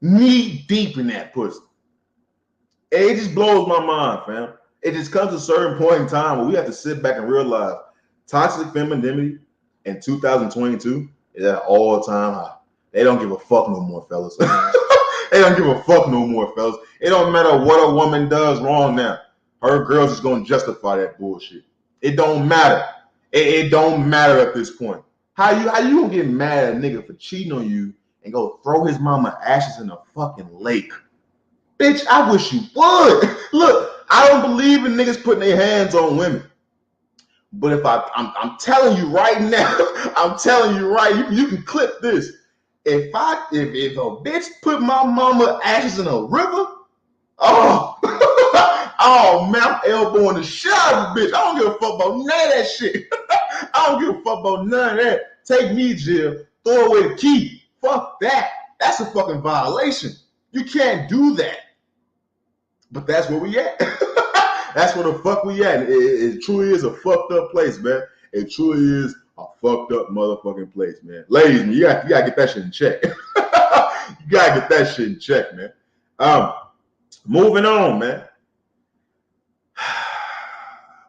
Knee deep in that pussy. And it just blows my mind, fam. It just comes to a certain point in time where we have to sit back and realize toxic femininity in 2022 is at an all-time high. They don't give a fuck no more, fellas. They don't give a fuck no more, fellas. It don't matter what a woman does wrong now. Her girls is gonna justify that bullshit. It don't matter. It don't matter at this point. How you gonna get mad at a nigga for cheating on you and go throw his mama ashes in a fucking lake? Bitch, I wish you would. Look, I don't believe in niggas putting their hands on women. But if I'm telling you right now, I'm telling you right, you can clip this. If a bitch put my mama ashes in a river, oh man, I'm elbowing the shit out of the bitch. I don't give a fuck about none of that shit. I don't give a fuck about none of that. Take me, Jill. Throw away the key. Fuck that. That's a fucking violation. You can't do that. But that's where we at. That's where the fuck we at. It truly is a fucked up place, man. It truly is a fucked up motherfucking place, man. Ladies, man, you gotta get that shit in check. You gotta get that shit in check, man. Moving on, man.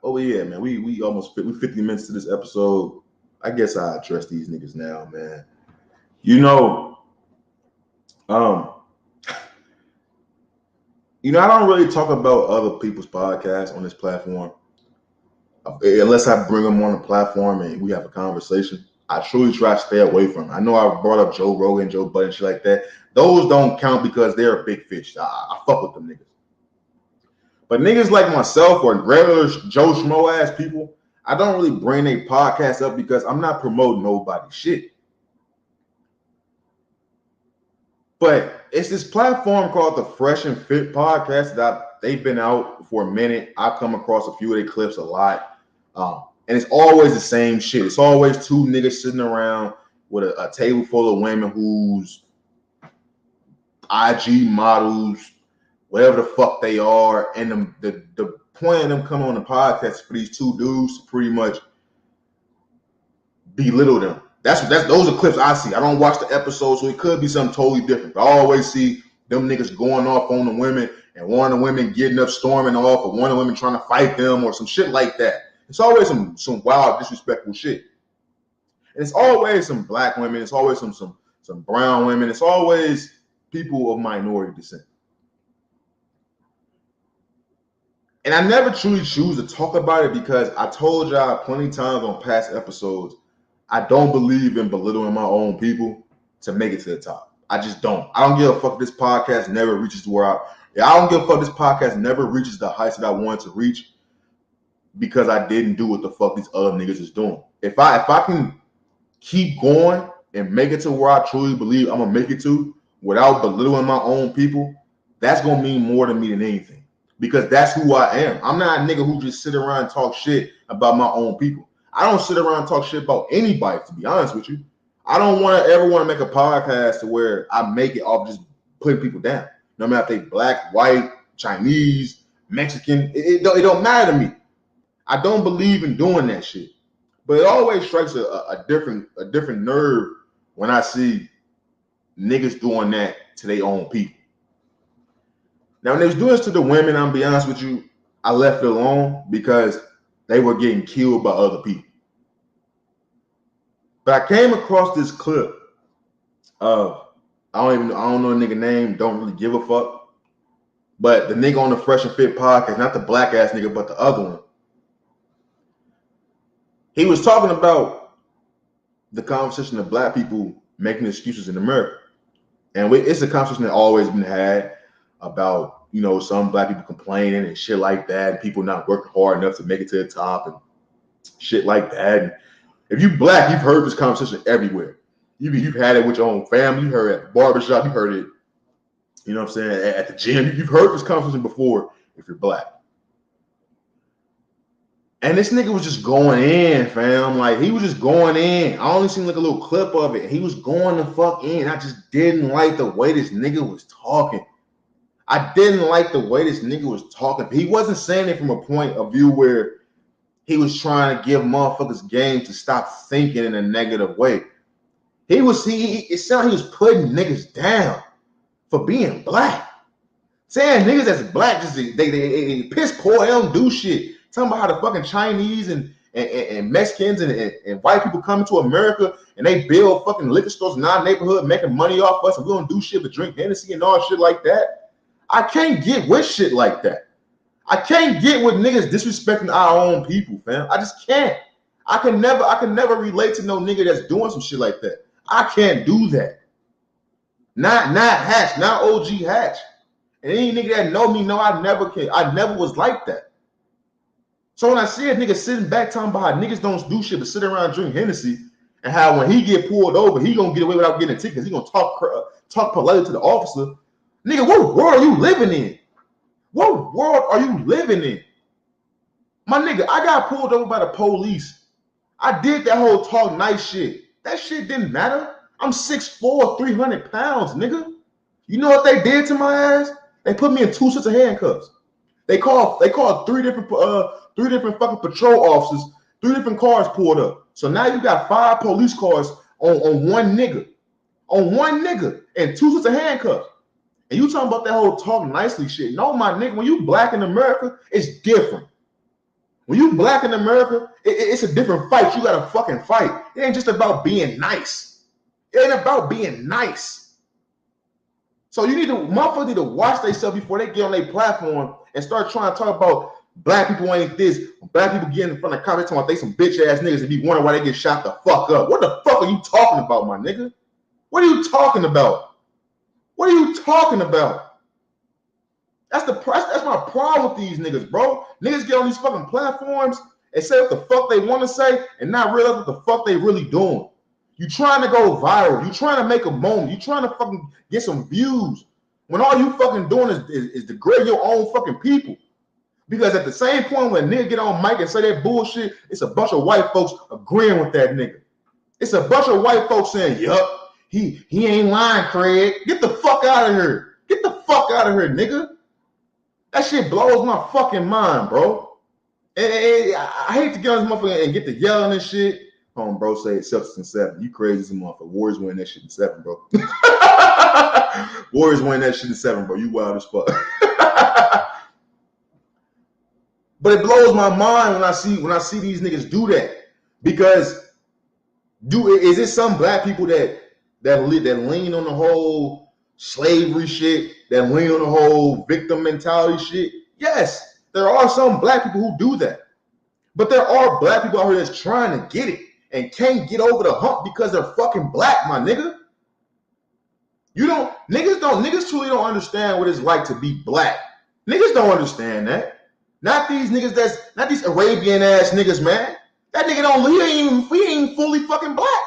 Oh yeah, man. We almost 50 minutes to this episode. I guess I address these niggas now, man. You know, I don't really talk about other people's podcasts on this platform unless I bring them on the platform and we have a conversation. I truly try to stay away from it. I know I brought up Joe Rogan, Joe Budden, shit like that. Those don't count because they're a big fish. I fuck with them niggas. But niggas like myself or regular Joe Schmo ass people, I don't really bring their podcast up because I'm not promoting nobody's shit. But it's this platform called the Fresh and Fit podcast that they've been out for a minute. I come across a few of their clips a lot. And it's always the same shit. It's always two niggas sitting around with a table full of women whose IG models, whatever the fuck they are. And the point of them coming on the podcast is for these two dudes to pretty much belittle them. Those are clips I see. I don't watch the episodes, so it could be something totally different. But I always see them niggas going off on the women and one of the women getting up storming off, or one of the women trying to fight them or some shit like that. It's always some wild, disrespectful shit. And it's always some black women. It's always some brown women. It's always people of minority descent. And I never truly choose to talk about it because I told y'all plenty of times on past episodes, I don't believe in belittling my own people to make it to the top. I just don't. I don't give a fuck if this podcast never reaches where I don't give a fuck if this podcast never reaches the heights that I wanted to reach because I didn't do what the fuck these other niggas is doing. If I can keep going and make it to where I truly believe I'm gonna make it to without belittling my own people, that's gonna mean more to me than anything. Because that's who I am. I'm not a nigga who just sit around and talk shit about my own people. I don't sit around and talk shit about anybody, to be honest with you. I don't ever want to make a podcast to where I make it off just putting people down. No matter if they black, white, Chinese, Mexican, it don't matter to me. I don't believe in doing that shit. But it always strikes a different nerve when I see niggas doing that to their own people. Now, when they was doing this to the women, I'm be honest with you, I left it alone because they were getting killed by other people. But I came across this clip of I don't know the nigga name, don't really give a fuck. But the nigga on the Fresh and Fit podcast, not the black ass nigga, but the other one. He was talking about the conversation of black people making excuses in America. And it's a conversation that always been had about, you know, some black people complaining and shit like that, and people not working hard enough to make it to the top and shit like that. And if you black, you've heard this conversation everywhere. You've had it with your own family. You heard it at the barbershop. You heard it, you know what I'm saying, at the gym. You've heard this conversation before if you're black. And this nigga was just going in, fam. Like, he was just going in. I only seen like a little clip of it. He was going the fuck in. I just didn't like the way this nigga was talking. I didn't like the way this nigga was talking. He wasn't saying it from a point of view where he was trying to give motherfuckers game to stop thinking in a negative way. It sounded like he was putting niggas down for being black. Saying niggas that's black, just they piss poor, they don't do shit. Talking about how the fucking Chinese and Mexicans and white people come to America and they build fucking liquor stores in our neighborhood, making money off us, and we don't do shit but drink Hennessy and all shit like that. I can't get with shit like that. I can't get with niggas disrespecting our own people, fam. I just can't. I can never relate to no nigga that's doing some shit like that. I can't do that. Not Hatch, not OG Hatch. And any nigga that know me know I never was like that. So when I see a nigga sitting back talking about how niggas don't do shit but sit around and drink Hennessy, and how when he get pulled over, he gonna get away without getting a ticket, he gonna talk politely to the officer. Nigga, what world are you living in? What world are you living in? My nigga, I got pulled over by the police. I did that whole talk nice shit. That shit didn't matter. I'm 6'4", 300 pounds, nigga. You know what they did to my ass? They put me in 2 sets of handcuffs. They called 3 different fucking patrol officers, 3 different cars pulled up. So now you got 5 police cars on one nigga. On one nigga and 2 sets of handcuffs. And you talking about that whole talk nicely shit. No, my nigga, when you black in America, it's different. When you black in America, it's a different fight. You gotta fucking fight. It ain't just about being nice. It ain't about being nice. So motherfuckers need to watch themselves before they get on their platform and start trying to talk about black people ain't this, black people getting in front of cops talking about they some bitch ass niggas and be wondering why they get shot the fuck up. What the fuck are you talking about, my nigga? What are you talking about? What are you talking about? That's my problem with these niggas, bro. Niggas get on these fucking platforms and say what the fuck they want to say and not realize what the fuck they really doing. You trying to go viral. You trying to make a moment. You trying to fucking get some views when all you fucking doing is degrade your own fucking people. Because at the same point when a nigga get on mic and say that bullshit, it's a bunch of white folks agreeing with that nigga. It's a bunch of white folks saying, yup, he ain't lying, Craig. Get the fuck out of here. Get the fuck out of here, nigga. That shit blows my fucking mind, bro. And I hate to get on this motherfucker and get to yelling and shit. Bro, say it's Celtics in 7. You crazy as a motherfucker. Warriors win that shit in 7, bro. Warriors win that shit in 7, bro. You wild as fuck. But it blows my mind when I see these niggas do that. Because is it some black people that lean on the whole slavery shit, that lean on the whole victim mentality shit? Yes, there are some black people who do that. But there are black people out here that's trying to get it and can't get over the hump because they're fucking black, my nigga. Niggas truly don't understand what it's like to be black. Niggas don't understand that. Not these niggas not these Arabian ass niggas, man. That nigga he ain't fully fucking black.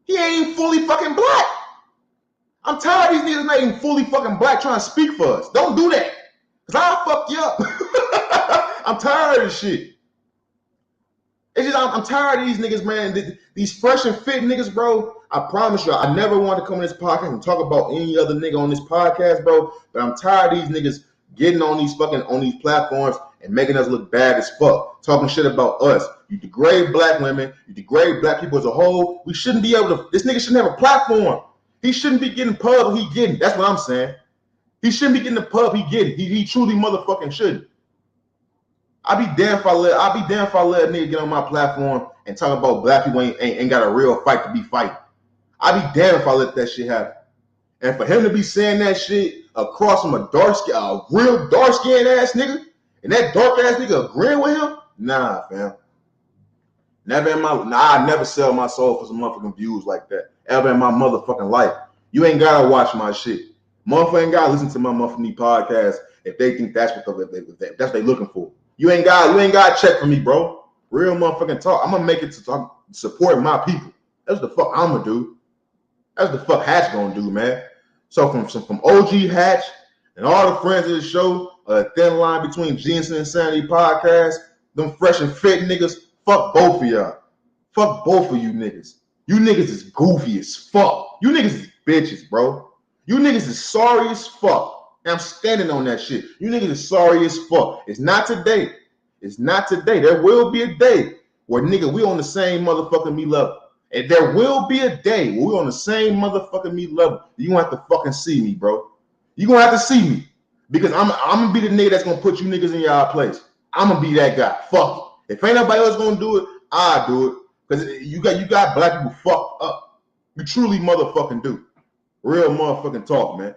He ain't fully fucking black. I'm tired of these niggas not even fully fucking black trying to speak for us. Don't do that. Cause I'll fuck you up. I'm tired of this shit. It's just I'm tired of these niggas, man. These fresh and fit niggas, bro. I promise you, I never want to come on this podcast and talk about any other nigga on this podcast, bro. But I'm tired of these niggas getting on these platforms and making us look bad as fuck, talking shit about us. You degrade black women, you degrade black people as a whole. We shouldn't be able to. This nigga shouldn't have a platform. He shouldn't be getting pub he getting. That's what I'm saying. He shouldn't be getting the pub he getting. He truly motherfucking shouldn't. I'll be damned if I let a nigga get on my platform and talk about black people ain't got a real fight to be fighting. I'll be damned if I let that shit happen. And for him to be saying that shit across from a real dark skinned ass nigga, and that dark ass nigga agreeing with him, nah, fam. I never sell my soul for some motherfucking views like that. Ever in my motherfucking life. You ain't gotta watch my shit. Motherfucker ain't gotta listen to my motherfucking podcast if they think that's what they looking for. You ain't got to check for me, bro. Real motherfucking talk. I'm gonna make it to support my people. That's what the fuck I'm gonna do. That's what the fuck Hatch gonna do, man. So from OG Hatch and all the friends of the show, Thin Line Between Genius and Insanity podcast, them fresh and fit niggas, fuck both of y'all. Fuck both of you niggas. You niggas is goofy as fuck. You niggas is bitches, bro. You niggas is sorry as fuck. And I'm standing on that shit. You niggas is sorry as fuck. It's not today. It's not today. There will be a day where nigga we on the same motherfucking me level. And there will be a day where we on the same motherfucking me level. You gonna have to fucking see me, bro. You gonna have to see me. Because I'm gonna be the nigga that's gonna put you niggas in your place. I'm gonna be that guy. Fuck it. If ain't nobody else gonna do it, I'll do it. Because you got black people fucked up. You truly motherfucking do. Real motherfucking talk, man.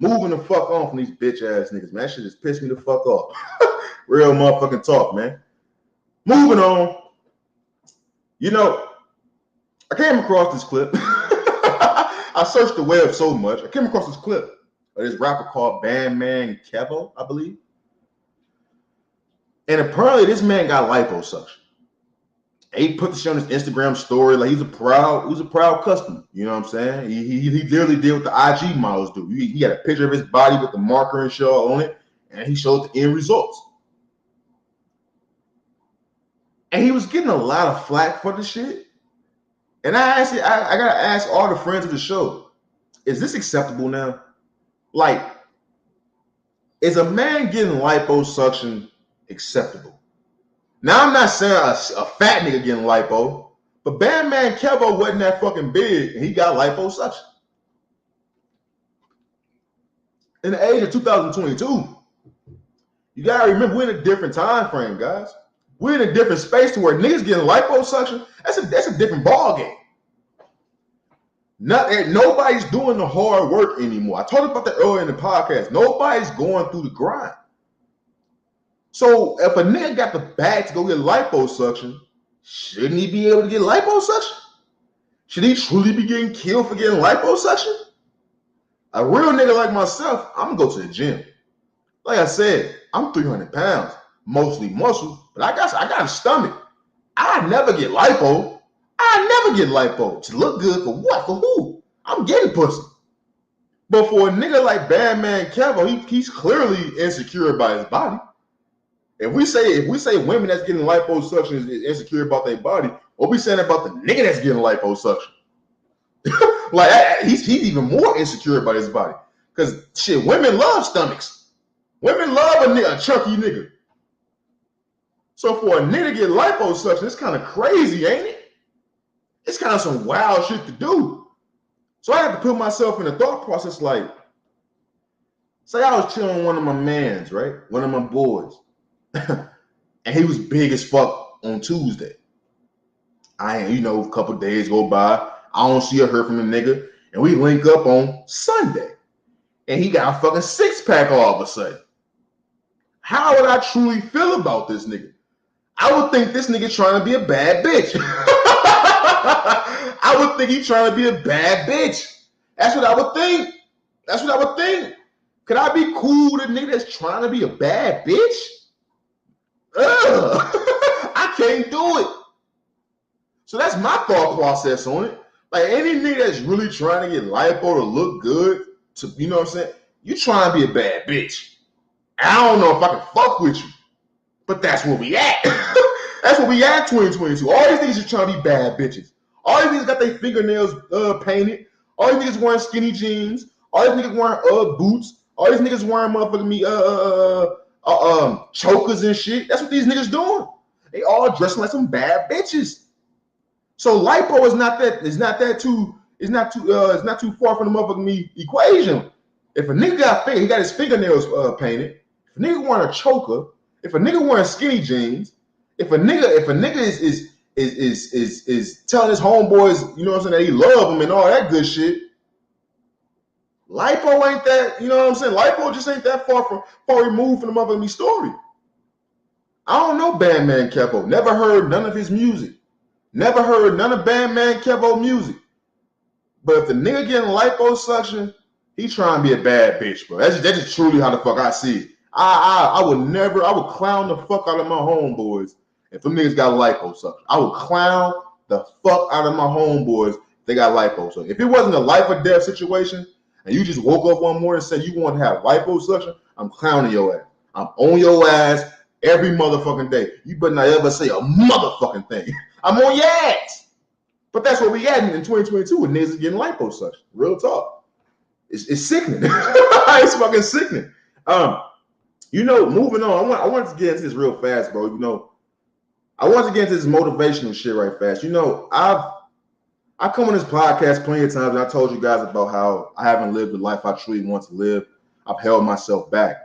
Moving the fuck on from these bitch ass niggas, man. That shit just pissed me the fuck off. Real motherfucking talk, man. Moving on. You know, I came across this clip. I searched the web so much. I came across this clip of this rapper called Bandman Kevo, I believe. And apparently this man got liposuction. He put this shit on his Instagram story like he's a proud customer. You know what I'm saying? He literally did what the IG models do. He had a picture of his body with the marker and shit on it, and he showed the end results. And he was getting a lot of flack for the shit. And I gotta ask all the friends of the show, is this acceptable now? Like, is a man getting liposuction acceptable? Now, I'm not saying a fat nigga getting lipo, but Bandman Kevo wasn't that fucking big, and he got liposuction. In the age of 2022, you gotta remember we're in a different time frame, guys. We're in a different space to where niggas getting liposuction, that's a different ball game. Nobody's doing the hard work anymore. I talked about that earlier in the podcast. Nobody's going through the grind. So if a nigga got the bag to go get liposuction, shouldn't he be able to get liposuction? Should he truly be getting killed for getting liposuction? A real nigga like myself, I'm gonna go to the gym. Like I said, I'm 300 pounds, mostly muscle, but I got a stomach. I never get lipo. To look good for what? For who? I'm getting pussy. But for a nigga like Bandman Kevo, he's clearly insecure about his body. If we say women that's getting liposuction is insecure about their body, what we saying about the nigga that's getting liposuction? Like he's even more insecure about his body. Because shit, women love stomachs. Women love a chunky nigga. So for a nigga to get liposuction, it's kind of crazy, ain't it? It's kind of some wild shit to do. So I have to put myself in the thought process like, say I was chilling with one of my mans, right? One of my boys. And he was big as fuck on Tuesday. A couple days go by. I don't see or hear from the nigga. And we link up on Sunday. And he got a fucking six-pack all of a sudden. How would I truly feel about this nigga? I would think this nigga trying to be a bad bitch. I would think he trying to be a bad bitch. That's what I would think. That's what I would think. Could I be cool with a nigga that's trying to be a bad bitch? Ugh. I can't do it. So that's my thought process on it. Like any nigga that's really trying to get lipo to look good, to you know what I'm saying? You trying to be a bad bitch. I don't know if I can fuck with you, but that's where we at. That's where we at 2022. All these niggas are trying to be bad bitches. All these niggas got their fingernails painted. All these niggas wearing skinny jeans. All these niggas wearing boots. All these niggas wearing motherfucking chokers and shit. That's what these niggas doing. They all dressing like some bad bitches. So lipo is not too far from the motherfucking equation. If a nigga he got his fingernails painted. If a nigga wearing a choker, if a nigga wearing skinny jeans, if a nigga is telling his homeboys, you know what I'm saying, that he love them and all that good shit. Lipo ain't that, you know what I'm saying? Lipo just ain't that far removed from the motherfucking story. I don't know Bandman Kevo. Never heard none of his music. Never heard none of Bandman Kevo music. But if the nigga getting liposuction, he trying to be a bad bitch, bro. That's just truly how the fuck I see it. I would clown the fuck out of my homeboys if them niggas got liposuction. I would clown the fuck out of my homeboys if they got liposuction. If it wasn't a life or death situation, and you just woke up one morning and said you want to have liposuction, I'm clowning your ass. I'm on your ass every motherfucking day. You better not ever say a motherfucking thing. I'm on your ass. But that's where we at in 2022 with niggas getting liposuction. Real talk. It's sickening. It's fucking sickening. Moving on. I want to get into this real fast, bro. I want to get into this motivational shit right fast. I come on this podcast plenty of times and I told you guys about how I haven't lived the life I truly want to live. I've held myself back.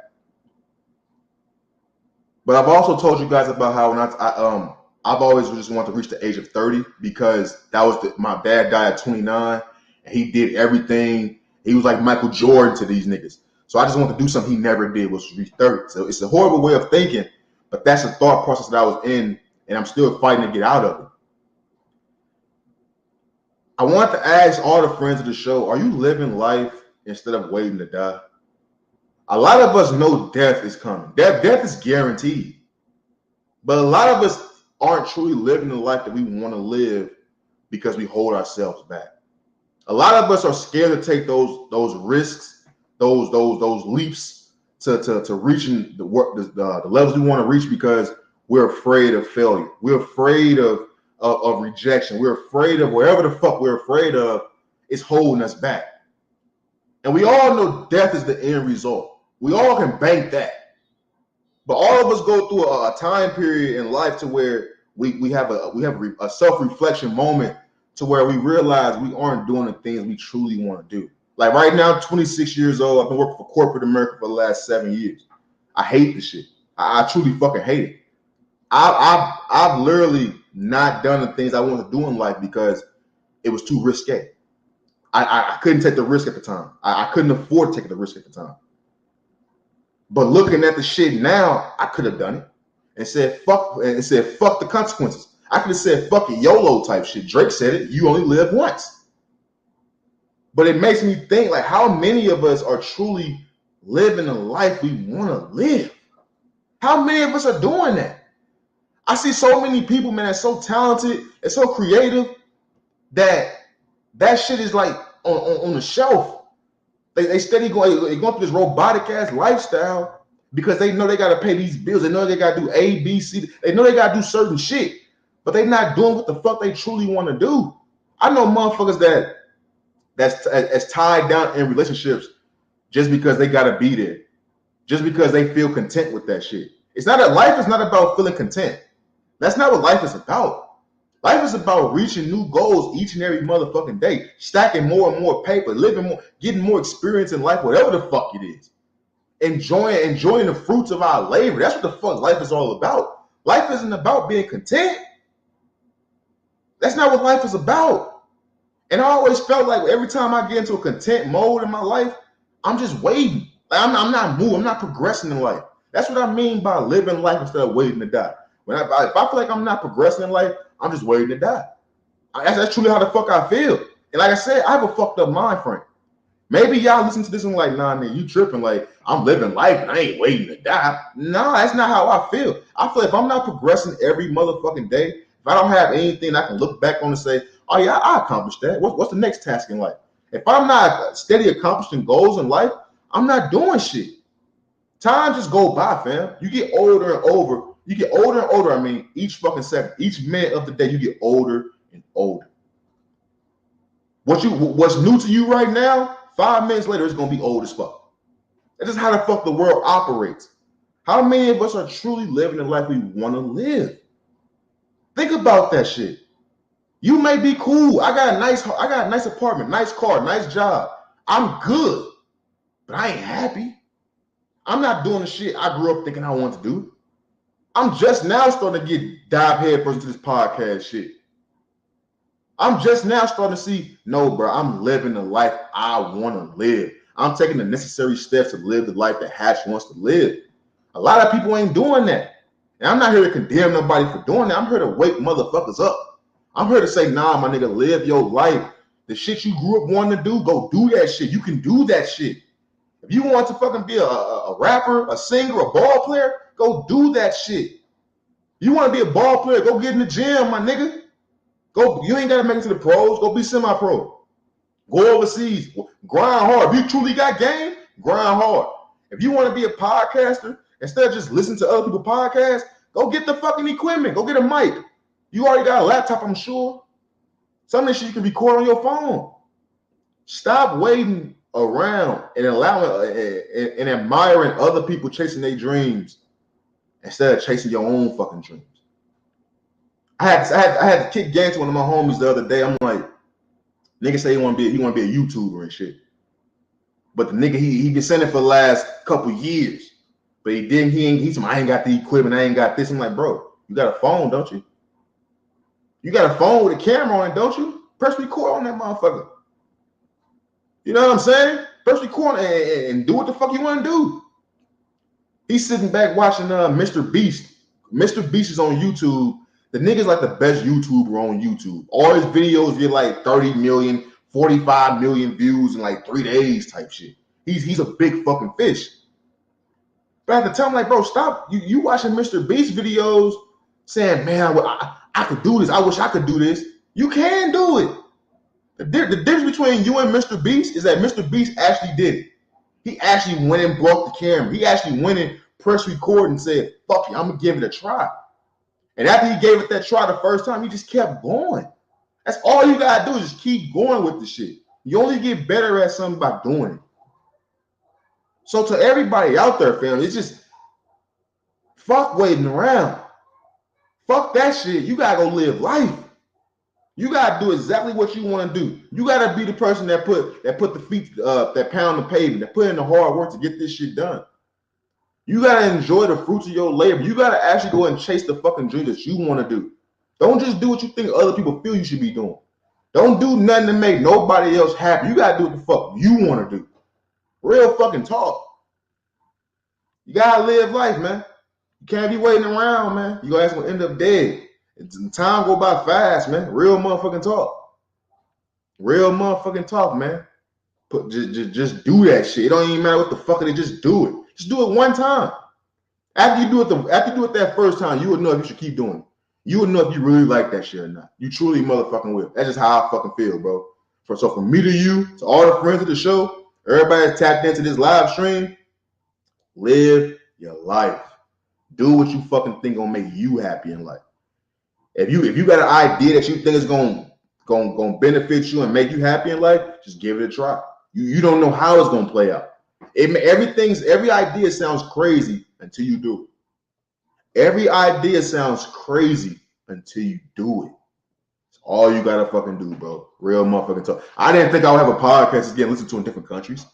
But I've also told you guys about how when I've always just wanted to reach the age of 30 because that was my dad died at 29 and he did everything. He was like Michael Jordan to these niggas. So I just wanted to do something he never did, was reach 30. So it's a horrible way of thinking, but that's the thought process that I was in and I'm still fighting to get out of it. I want to ask all the friends of the show, are you living life instead of waiting to die? A lot of us know death is coming. Death is guaranteed. But a lot of us aren't truly living the life that we want to live because we hold ourselves back. A lot of us are scared to take those risks, those leaps to reaching the levels we want to reach because we're afraid of failure. We're afraid of rejection. We're afraid of whatever the fuck we're afraid of is holding us back. And we all know death is the end result. We all can bank that. But all of us go through a time period in life to where we have a self-reflection moment to where we realize we aren't doing the things we truly want to do. Like right now, 26 years old, I've been working for corporate America for the last 7 years. I hate this shit. I truly fucking hate it. I've literally not done the things I want to do in life because it was too risque. I couldn't take the risk at the time. I couldn't afford taking the risk at the time. But looking at the shit now, I could have done it and said fuck the consequences. I could have said fuck it, YOLO type shit. Drake said it, you only live once. But it makes me think like how many of us are truly living the life we want to live? How many of us are doing that? I see so many people, man, that's so talented and so creative that shit is like on the shelf. They steady going through this robotic ass lifestyle because they know they got to pay these bills. They know they got to do A, B, C. They know they got to do certain shit, but they not doing what the fuck they truly want to do. I know motherfuckers that's tied down in relationships just because they got to be there, just because they feel content with that shit. Life is not about feeling content. That's not what life is about. Life is about reaching new goals each and every motherfucking day, stacking more and more paper, living more, getting more experience in life, whatever the fuck it is. Enjoying the fruits of our labor. That's what the fuck life is all about. Life isn't about being content. That's not what life is about. And I always felt like every time I get into a content mode in my life, I'm just waiting. Like I'm not moving. I'm not progressing in life. That's what I mean by living life instead of waiting to die. If I feel like I'm not progressing in life, I'm just waiting to die. That's truly how the fuck I feel. And like I said, I have a fucked up mind frame. Maybe y'all listen to this and like, nah, man, you tripping. Like, I'm living life and I ain't waiting to die. Nah, that's not how I feel. I feel if I'm not progressing every motherfucking day, if I don't have anything I can look back on and say, oh yeah, I accomplished that. What's the next task in life? If I'm not steady accomplishing goals in life, I'm not doing shit. Time just go by, fam. You get older and older. You get older and older. I mean, each fucking second, each minute of the day, you get older and older. What's new to you right now, 5 minutes later, it's gonna be old as fuck. That's just how the fuck the world operates. How many of us are truly living the life we want to live? Think about that shit. You may be cool. I got a nice apartment, nice car, nice job. I'm good, but I ain't happy. I'm not doing the shit I grew up thinking I wanted to do. I'm just now starting to dive headfirst into this podcast shit. I'm just now starting to see, no, bro, I'm living the life I want to live. I'm taking the necessary steps to live the life that Hatch wants to live. A lot of people ain't doing that. And I'm not here to condemn nobody for doing that. I'm here to wake motherfuckers up. I'm here to say, nah, my nigga, live your life. The shit you grew up wanting to do, go do that shit. You can do that shit. If you want to fucking be a rapper, a singer, a ball player, go do that shit. You want to be a ball player, go get in the gym, my nigga. Go. You ain't got to make it to the pros. Go be semi-pro. Go overseas. Grind hard. If you truly got game, grind hard. If you want to be a podcaster, instead of just listening to other people's podcasts, go get the fucking equipment. Go get a mic. You already got a laptop, I'm sure. Some of this shit you can record on your phone. Stop waiting around and allowing and admiring other people chasing their dreams instead of chasing your own fucking dreams. I had to kick game to one of my homies the other day. I'm like, nigga say he want to be a YouTuber and shit. But the nigga he been saying it for the last couple years. But he's I ain't got the equipment, I ain't got this. I'm like, bro, you got a phone, don't you? You got a phone with a camera on it, don't you? Press record on that motherfucker. You know what I'm saying? Press record and do what the fuck you want to do. He's sitting back watching Mr. Beast. Mr. Beast is on YouTube. The nigga's like the best YouTuber on YouTube. All his videos get like 30 million, 45 million views in like 3 days type shit. He's a big fucking fish. But at the time, like, bro, stop. You watching Mr. Beast videos saying, man, I could do this. I wish I could do this. You can do it. The difference between you and Mr. Beast is that Mr. Beast actually did it. He actually went and brought the camera. He actually went and pressed record and said, fuck it, I'm going to give it a try. And after he gave it that try the first time, he just kept going. That's all you got to do is just keep going with the shit. You only get better at something by doing it. So to everybody out there, family, it's just fuck waiting around. Fuck that shit. You got to go live life. You gotta do exactly what you want to do. You gotta be the person that put the feet that pound the pavement, that put in the hard work to get this shit done. You gotta enjoy the fruits of your labor. You gotta actually go and chase the fucking dream that you want to do. Don't just do what you think other people feel you should be doing. Don't do nothing to make nobody else happy. You gotta do what the fuck you want to do. Real fucking talk. You gotta live life, man. You can't be waiting around, man. Your ass gonna end up dead. Time go by fast, man. Real motherfucking talk. Real motherfucking talk, man. Just do that shit. It don't even matter what the fuck it is. Just do it. Just do it one time. After you do it that first time, you would know if you should keep doing it. You would know if you really like that shit or not. You truly motherfucking will. That's just how I fucking feel, bro. So from me to you, to all the friends of the show, everybody that's tapped into this live stream, live your life. Do what you fucking think gonna make you happy in life. If you got an idea that you think is gonna benefit you and make you happy in life, just give it a try. You don't know how it's gonna play out. Every idea sounds crazy until you do it. Every idea sounds crazy until you do it. It's all you gotta fucking do, bro. Real motherfucking talk. I didn't think I would have a podcast that's getting listened to in different countries.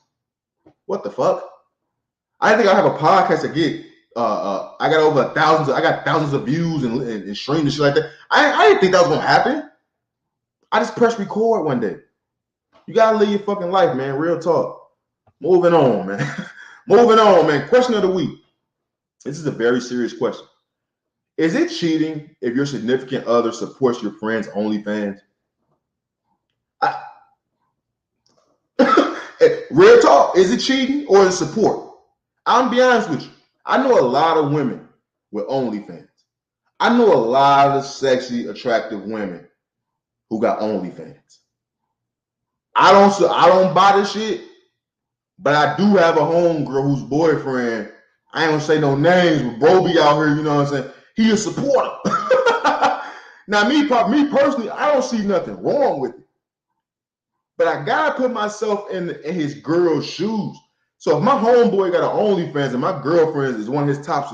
What the fuck? I didn't think I'd have a podcast that get I got thousands of views and streams and shit like that. I didn't think that was gonna happen. I just pressed record one day. You gotta live your fucking life, man. Real talk. Moving on, man. Moving on, man. Question of the week. This is a very serious question. Is it cheating if your significant other supports your friend's OnlyFans? Real talk. Is it cheating or is it support? I'm gonna be honest with you. I know a lot of women with OnlyFans. I know a lot of sexy, attractive women who got OnlyFans. I don't buy this shit, but I do have a homegirl whose boyfriend, I ain't gonna say no names, but bro be out here, you know what I'm saying? He a supporter. Now, me personally, I don't see nothing wrong with it. But I gotta put myself in his girl's shoes. So if my homeboy got an OnlyFans and my girlfriend is one of his top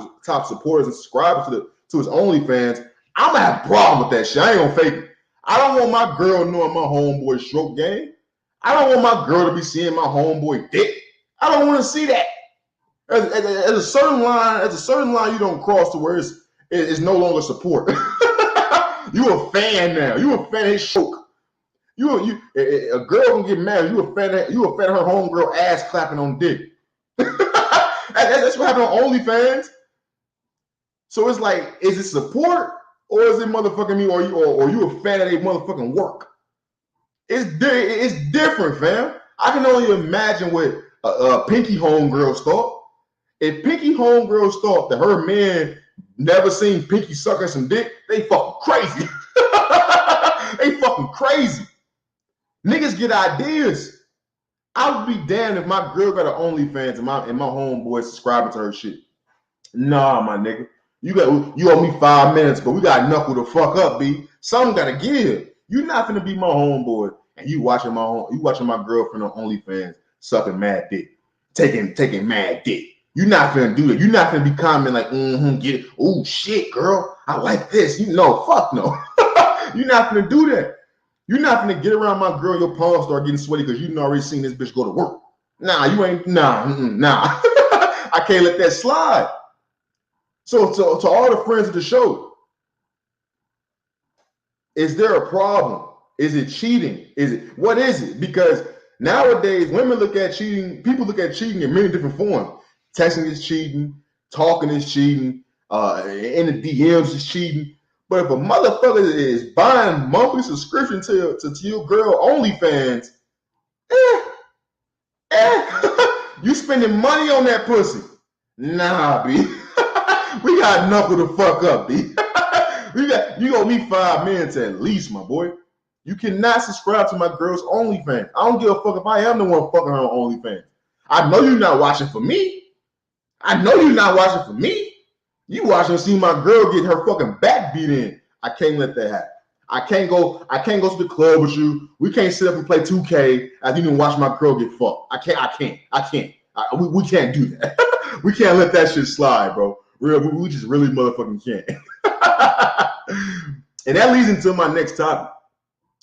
supporters and subscribers to his OnlyFans, I'm gonna have a problem with that shit. I ain't gonna fake it. I don't want my girl knowing my homeboy stroke game. I don't want my girl to be seeing my homeboy dick. I don't want to see that. At a certain line, you don't cross to where it's no longer support. You a fan now. You a fan of his stroke. A girl can get married. You a fan of her homegirl ass clapping on dick. That's what happened on OnlyFans. So it's like, is it support or is it motherfucking me? Or you a fan of their motherfucking work? It's different, fam. I can only imagine what Pinky homegirls thought. If Pinky homegirls thought that her man never seen Pinky sucking some dick, they fucking crazy. They fucking crazy. Niggas get ideas. I would be damned if my girl got an OnlyFans and my homeboy subscribing to her shit. Nah, my nigga. You owe me 5 minutes, but we got to knuckle the fuck up, B. Something gotta give. You're not gonna be my homeboy and you watching my girlfriend on OnlyFans sucking mad dick, taking mad dick. You're not gonna do that. You're not gonna be commenting like, get it. Oh shit, girl, I like this. You know, fuck no. You're not gonna do that. You're not gonna get around my girl, your palms start getting sweaty because you already seen this bitch go to work. Nah, you ain't. Nah. I can't let that slide. So to all the friends of the show, is there a problem? Is it cheating? What is it? Because nowadays women look at cheating, people look at cheating in many different forms. Texting is cheating, talking is cheating, in the DMs is cheating. But if a motherfucker is buying monthly subscription to your girl OnlyFans, you spending money on that pussy. Nah, B. We got knuckle the fuck up, B. You owe me 5 minutes at least, my boy. You cannot subscribe to my girl's OnlyFans. I don't give a fuck if I am the one fucking her on OnlyFans. I know you're not watching for me. You watching to see my girl get her fucking back beat in. I can't let that happen. I can't go to the club with you. We can't sit up and play 2K as you didn't watch my girl get fucked. I can't. We can't do that. We can't let that shit slide, bro. We just really motherfucking can't. And that leads into my next topic.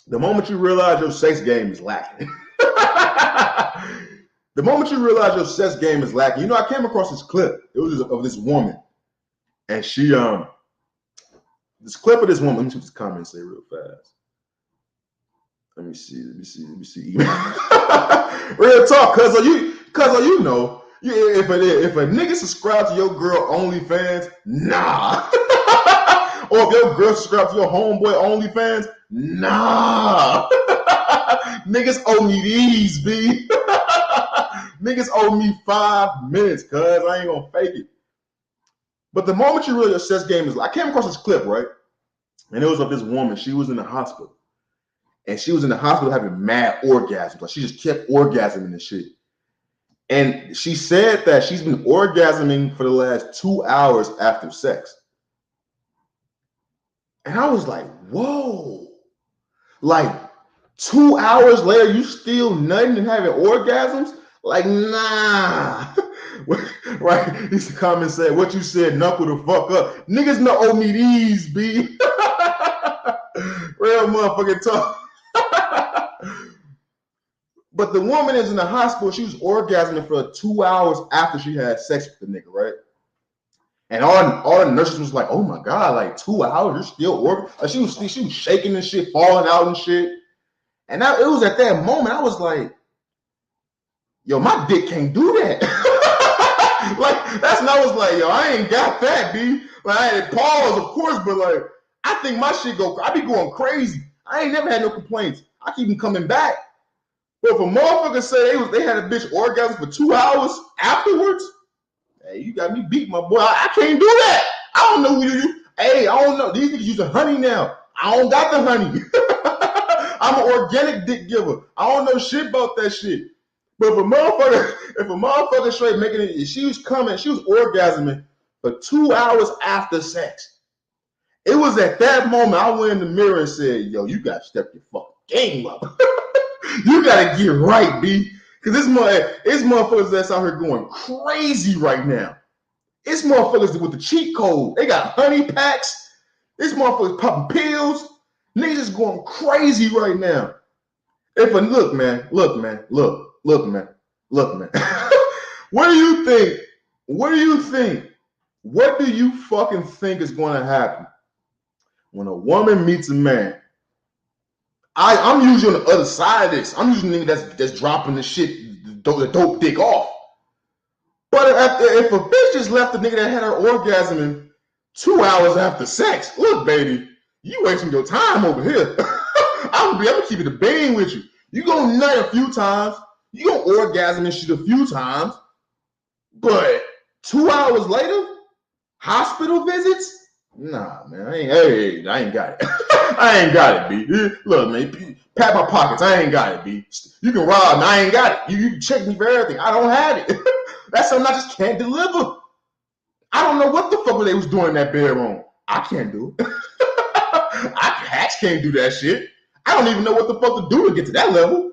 The moment you realize your sex game is lacking. The moment you realize your sex game is lacking. You know, I came across this clip. It was of this woman. And she, this clip of this woman, let me see what this comment say real fast. Let me see. Real talk, cuz you know, if a nigga subscribe to your girl OnlyFans, nah. Or if your girl subscribe to your homeboy OnlyFans, nah. Niggas owe me these, B. Niggas owe me 5 minutes, cuz I ain't gonna fake it. But the moment you realize your sex game is, I came across this clip, right? And it was of this woman. She was in the hospital. And she was in the hospital having mad orgasms. Like she just kept orgasming and shit. And she said that she's been orgasming for the last 2 hours after sex. And I was like, whoa. Like 2 hours later, you still nutting and having orgasms? Like, nah. Right? These comments said, what you said, knuckle the fuck up. Niggas no owe me these, B. Real motherfucking talk. But the woman is in the hospital. She was orgasming for 2 hours after she had sex with the nigga, right? And all the nurses was like, oh my God, like 2 hours, you're still orgasming? Like she was shaking and shit, falling out and shit. And it was at that moment, I was like, yo, my dick can't do that. Like, that's when I was like, yo, I ain't got that, B. Like, I had to pause, of course, but like, I think my shit I be going crazy. I ain't never had no complaints. I keep them coming back. But if a motherfucker say they had a bitch orgasm for 2 hours afterwards, hey, you got me beat, my boy. I can't do that. I don't know who you. Hey, I don't know. These niggas using honey now. I don't got the honey. I'm an organic dick giver. I don't know shit about that shit. But if a motherfucker straight making it, she was orgasming for 2 hours after sex. It was at that moment I went in the mirror and said, yo, you gotta step your fucking game up. You gotta get right, B. Because it's motherfuckers that's out here going crazy right now. It's motherfuckers with the cheat code. They got honey packs. This motherfuckers popping pills. Niggas is going crazy right now. Look, man. What do you think? What do you fucking think is going to happen when a woman meets a man? I'm usually on the other side of this. I'm usually a nigga that's dropping the shit, the dope dick off. But if a bitch just left the nigga that had her orgasm in 2 hours after sex, look, baby, you wasting your time over here. I'm gonna keep it a bang with you. You gonna nut a few times, you gonna orgasm and shit a few times, but 2 hours later, hospital visits? Nah, man, I ain't got it. I ain't got it, B. Look, man, pat my pockets. I ain't got it, B. You can rob me. I ain't got it. You can check me for everything. I don't have it. That's something I just can't deliver. I don't know what the fuck they was doing in that bedroom. I can't do it. Hatch can't do that shit. I don't even know what the fuck to do to get to that level.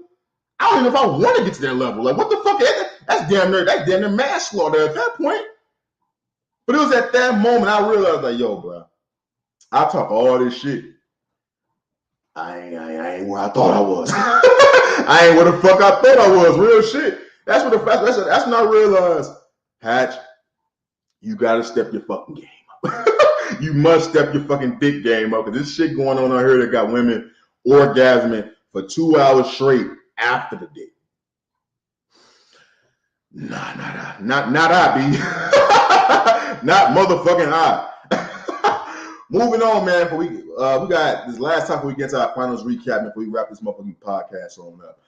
I don't even know if I want to get to that level. Like, what the fuck is that? That's damn near manslaughter at that point. But it was at that moment I realized, like, yo, bro, I talk all this shit. I ain't where I thought I was. I ain't where the fuck I thought I was. Real shit. That's when I realized, Hatch, you gotta step your fucking game up. You must step your fucking dick game up, because this shit going on out here that got women orgasming for 2 hours straight after the dick. Not I, B. Not motherfucking I. Moving on, man. We got this last topic we get to our finals recap before we wrap this motherfucking podcast on up.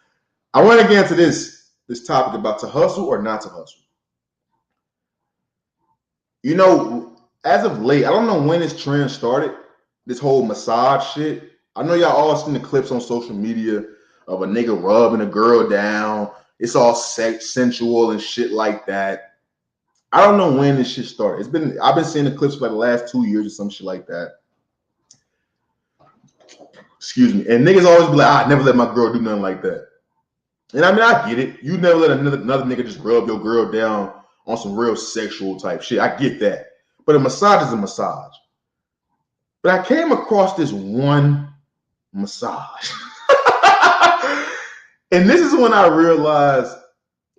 I want to get into this topic about to hustle or not to hustle. You know, as of late, I don't know when this trend started, this whole massage shit. I know y'all all seen the clips on social media of a nigga rubbing a girl down. It's all sensual and shit like that. I don't know when this shit started. I've been seeing the clips for like the last 2 years or some shit like that. Excuse me. And niggas always be like, I never let my girl do nothing like that. And I mean, I get it. You never let another nigga just rub your girl down on some real sexual type shit. I get that. But a massage is a massage. But I came across this one massage. And this is when I realized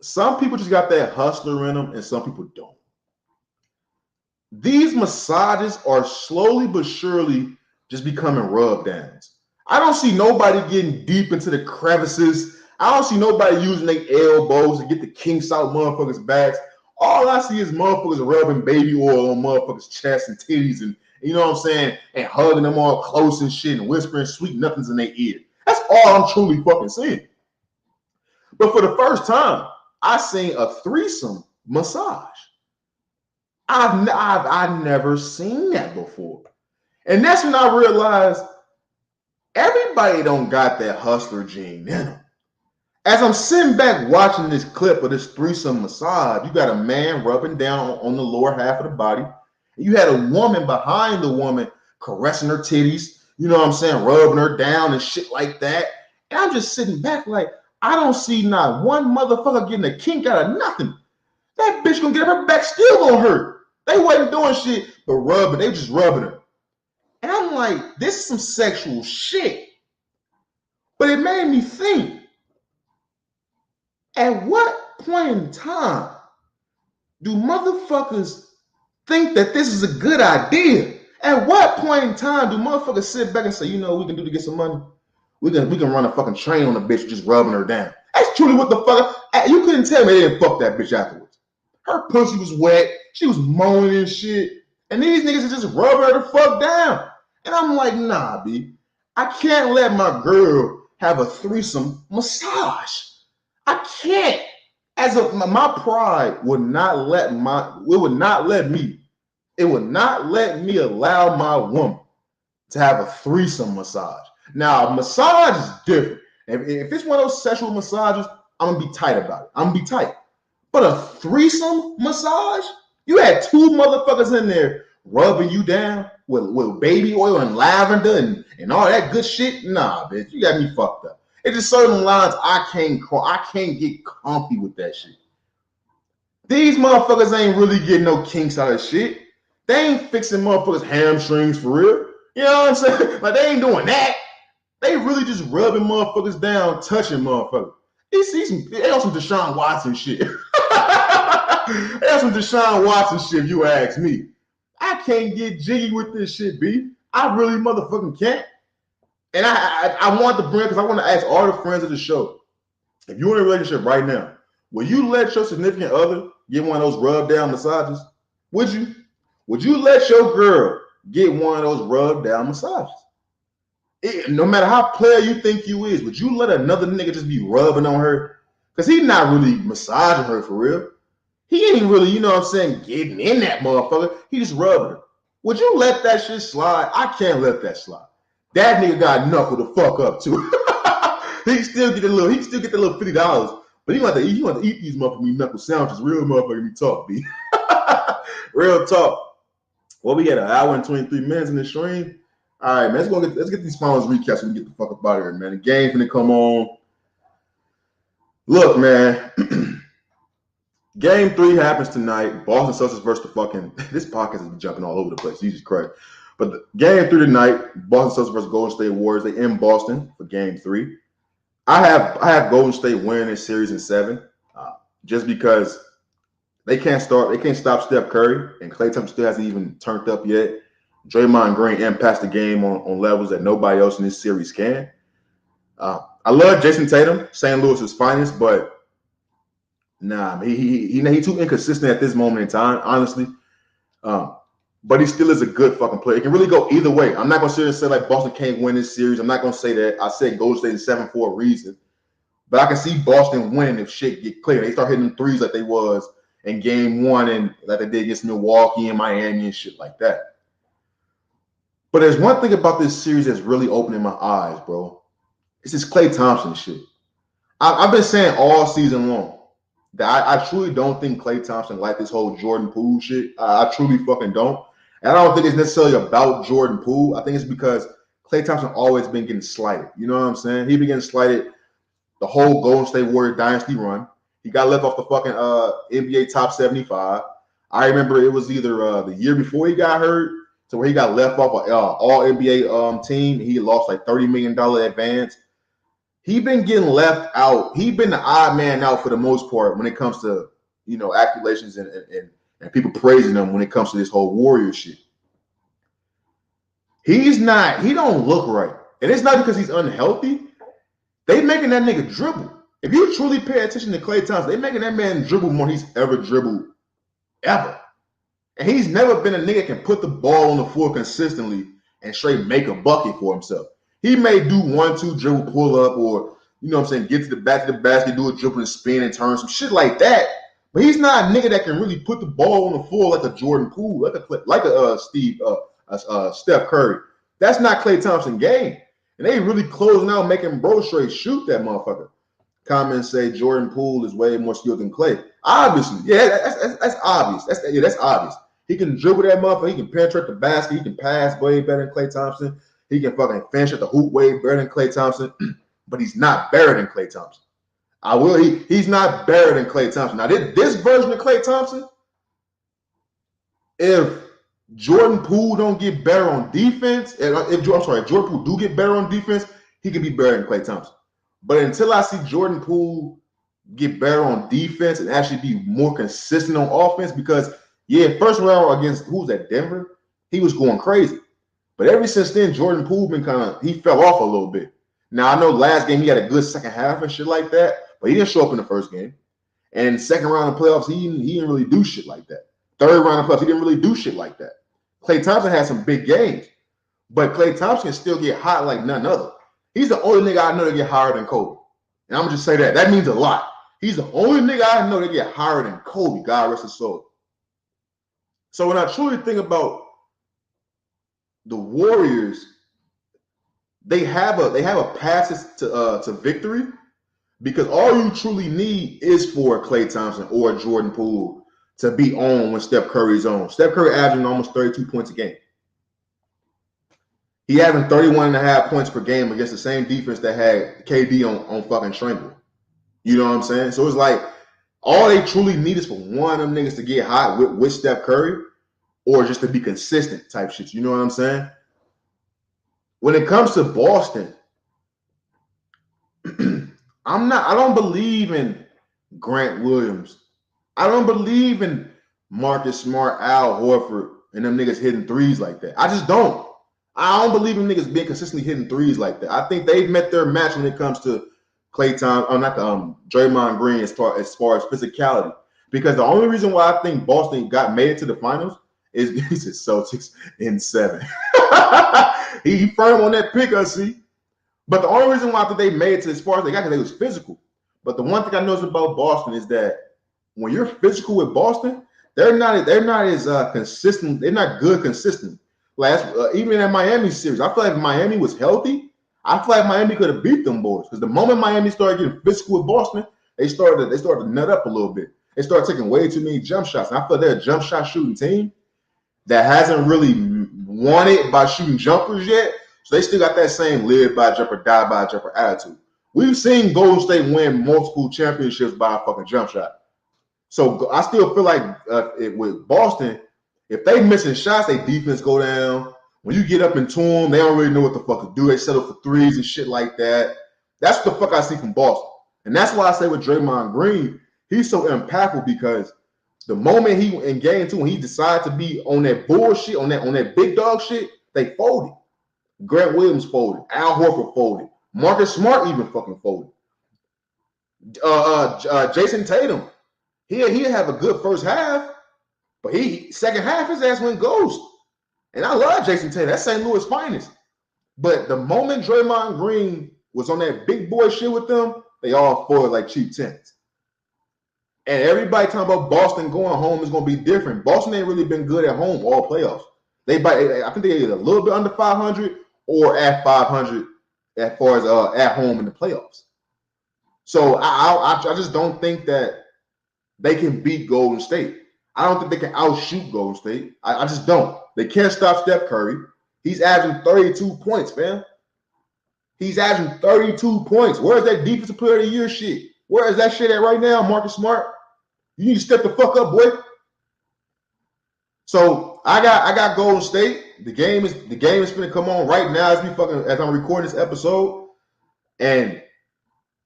some people just got that hustler in them and some people don't. These massages are slowly but surely just becoming rub downs. I don't see nobody getting deep into the crevices. I don't see nobody using their elbows to get the kinks out motherfuckers' backs. All I see is motherfuckers rubbing baby oil on motherfuckers' chests and titties and, you know what I'm saying, and hugging them all close and shit and whispering sweet nothings in their ear. That's all I'm truly fucking seeing. But for the first time, I seen a threesome massage. I've never seen that before. And that's when I realized everybody don't got that hustler gene in them. As I'm sitting back watching this clip of this threesome massage, you got a man rubbing down on the lower half of the body. And you had a woman behind the woman caressing her titties, you know what I'm saying, rubbing her down and shit like that. And I'm just sitting back like, I don't see not one motherfucker getting a kink out of nothing. That bitch gonna get her back still gonna hurt. They wasn't doing shit but rubbing. They just rubbing her. And I'm like, this is some sexual shit. But it made me think, at what point in time do motherfuckers think that this is a good idea? At what point in time do motherfuckers sit back and say, you know what we can do to get some money? We can run a fucking train on a bitch just rubbing her down. That's truly what the fuck. You couldn't tell me they didn't fuck that bitch afterwards. Her pussy was wet. She was moaning and shit. And these niggas are just rubbing her the fuck down. And I'm like, nah, B. I can't let my girl have a threesome massage. I can't. My pride would not let me allow my woman to have a threesome massage. Now, a massage is different. If it's one of those sexual massages, I'm gonna be tight about it. I'm gonna be tight. But a threesome massage? You had two motherfuckers in there rubbing you down with baby oil and lavender and all that good shit? Nah, bitch, you got me fucked up. It's just certain lines I can't get comfy with that shit. These motherfuckers ain't really getting no kinks out of shit. They ain't fixing motherfuckers' hamstrings for real. You know what I'm saying? Like, they ain't doing that. They really just rubbing motherfuckers down, touching motherfuckers. They on some Deshaun Watson shit. They on some Deshaun Watson shit, if you ask me. I can't get jiggy with this shit, B. I really motherfucking can't. And I want the brand because I want to ask all the friends of the show. If you're in a relationship right now, will you let your significant other get one of those rub down massages? Would you? Would you let your girl get one of those rub down massages? No matter how player you think you is, would you let another nigga just be rubbing on her? Because he's not really massaging her for real. He ain't really, you know what I'm saying, getting in that motherfucker. He just rubbing her. Would you let that shit slide? I can't let that slide. That nigga got knuckled the fuck up too. He still get the little $50, but he want to eat these motherfucking knuckle sandwiches. Real motherfucking talk, B. Real talk. Well, we had an hour and 23 minutes in the stream. All right, man. Let's get these finals recaps so we can get the fuck up out of here, man. The game's gonna come on. Look, man. Game 3 happens tonight. Boston Celtics versus the fucking. This podcast is jumping all over the place. Jesus Christ. But game 3 tonight, Boston Celtics versus Golden State Warriors. They in Boston for game 3. I have Golden State winning this series in 7, just because they can't stop Steph Curry, and Klay Thompson still hasn't even turned up yet. Draymond Green impacts the game on levels that nobody else in this series can. I love Jason Tatum, St. Louis's finest, but nah, he's too inconsistent at this moment in time, honestly. But he still is a good fucking player. It can really go either way. I'm not going to sit here and say like Boston can't win this series. I'm not going to say that. I said Golden State in 7 for a reason. But I can see Boston winning if shit get clear. They start hitting threes like they was in game 1 and like they did against Milwaukee and Miami and shit like that. But there's one thing about this series that's really opening my eyes, bro. It's this Klay Thompson shit. I've been saying all season long that I truly don't think Klay Thompson like this whole Jordan Poole shit. I truly fucking don't. And I don't think it's necessarily about Jordan Poole. I think it's because Klay Thompson always been getting slighted. You know what I'm saying? He been getting slighted the whole Golden State Warrior dynasty run. He got left off the fucking NBA top 75. I remember it was either the year before he got hurt to where he got left off an all NBA team. He lost like $30 million advance. He been getting left out. He been the odd man out for the most part when it comes to, you know, accolations and people praising him when it comes to this whole Warrior shit. He don't look right. And it's not because he's unhealthy. They making that nigga dribble. If you truly pay attention to Klay Thompson, they making that man dribble more than he's ever dribbled, ever. And he's never been a nigga that can put the ball on the floor consistently and straight make a bucket for himself. He may do 1-2 dribble pull up or, you know what I'm saying, get to the back of the basket, do a dribble and spin and turn, some shit like that. But he's not a nigga that can really put the ball on the floor like a Jordan Poole, like a Steph Curry. That's not Klay Thompson's game. And they really closing out, making bro straight shoot that motherfucker. Comments say Jordan Poole is way more skilled than Klay. Obviously, yeah, that's obvious. That's obvious. He can dribble that motherfucker. He can penetrate the basket. He can pass way better than Klay Thompson. He can fucking finish at the hoop way better than Klay Thompson. But he's not better than Klay Thompson. He's not better than Klay Thompson. Now, this version of Klay Thompson, if Jordan Poole don't get better on defense, if Jordan Poole do get better on defense, he can be better than Klay Thompson. But until I see Jordan Poole get better on defense and actually be more consistent on offense, because first round against who's at Denver, he was going crazy. But ever since then, Jordan Poole he fell off a little bit. Now I know last game he had a good second half and shit like that, but he didn't show up in the first game. And second round of playoffs, he didn't really do shit like that. Third round of playoffs, he didn't really do shit like that. Klay Thompson had some big games, but Klay Thompson can still get hot like none other. He's the only nigga I know to get higher than Kobe. And I'm gonna just say that. That means a lot. He's the only nigga I know that get higher than Kobe. God rest his soul. So when I truly think about the Warriors, they have a path to victory, because all you truly need is for Klay Thompson or Jordan Poole to be on when Steph Curry's on. Steph Curry averaging almost 32 points a game. He having 31.5 points per game against the same defense that had KD on fucking Strangle. You know what I'm saying? So it's like all they truly need is for one of them niggas to get hot with Steph Curry, or just to be consistent type shit. You know what I'm saying? When it comes to Boston, I don't believe in Grant Williams. I don't believe in Marcus Smart, Al Horford, and them niggas hitting threes like that. I just don't. I don't believe in niggas being consistently hitting threes like that. I think they've met their match when it comes to Klay Thompson, not Draymond Green as far as physicality. Because the only reason why I think Boston made it to the finals is he said Celtics in 7. he firm on that pick, I see. But the only reason why I think they made it to as far as they got, because they was physical. But the one thing I noticed about Boston is that when you're physical with Boston, they're not as consistent. They're not good consistently. Even in Miami series, I feel like if Miami was healthy, I feel like Miami could have beat them boys. Because the moment Miami started getting physical with Boston, they started to nut up a little bit. They started taking way too many jump shots. And I feel like they're a jump shot shooting team that hasn't really won it by shooting jumpers yet. So they still got that same live by a jumper, die by a jumper attitude. We've seen Golden State win multiple championships by a fucking jump shot. So I still feel like with Boston, if they missing shots, their defense go down. When you get up into them, they don't really know what the fuck to do. They settle for threes and shit like that. That's what the fuck I see from Boston. And that's why I say with Draymond Green, he's so impactful, because the moment he in game 2, when he decided to be on that bullshit, on that big dog shit, they folded. Grant Williams folded. Al Horford folded. Marcus Smart even fucking folded. Jason Tatum, he'll have a good first half, but second half his ass went ghost. And I love Jason Tatum. That's St. Louis finest. But the moment Draymond Green was on that big boy shit with them, they all folded like cheap tents. And everybody talking about Boston going home is going to be different. Boston ain't really been good at home all playoffs. I think they either a little bit under 500 or at 500 as far as at home in the playoffs. So I just don't think that they can beat Golden State. I don't think they can outshoot Golden State. I just don't. They can't stop Steph Curry. He's averaging 32 points, man. He's averaging 32 points. Where's that defensive player of the year shit? Where is that shit at right now, Marcus Smart? You need to step the fuck up, boy. So I got Golden State. The game is going to come on right now as I'm recording this episode. And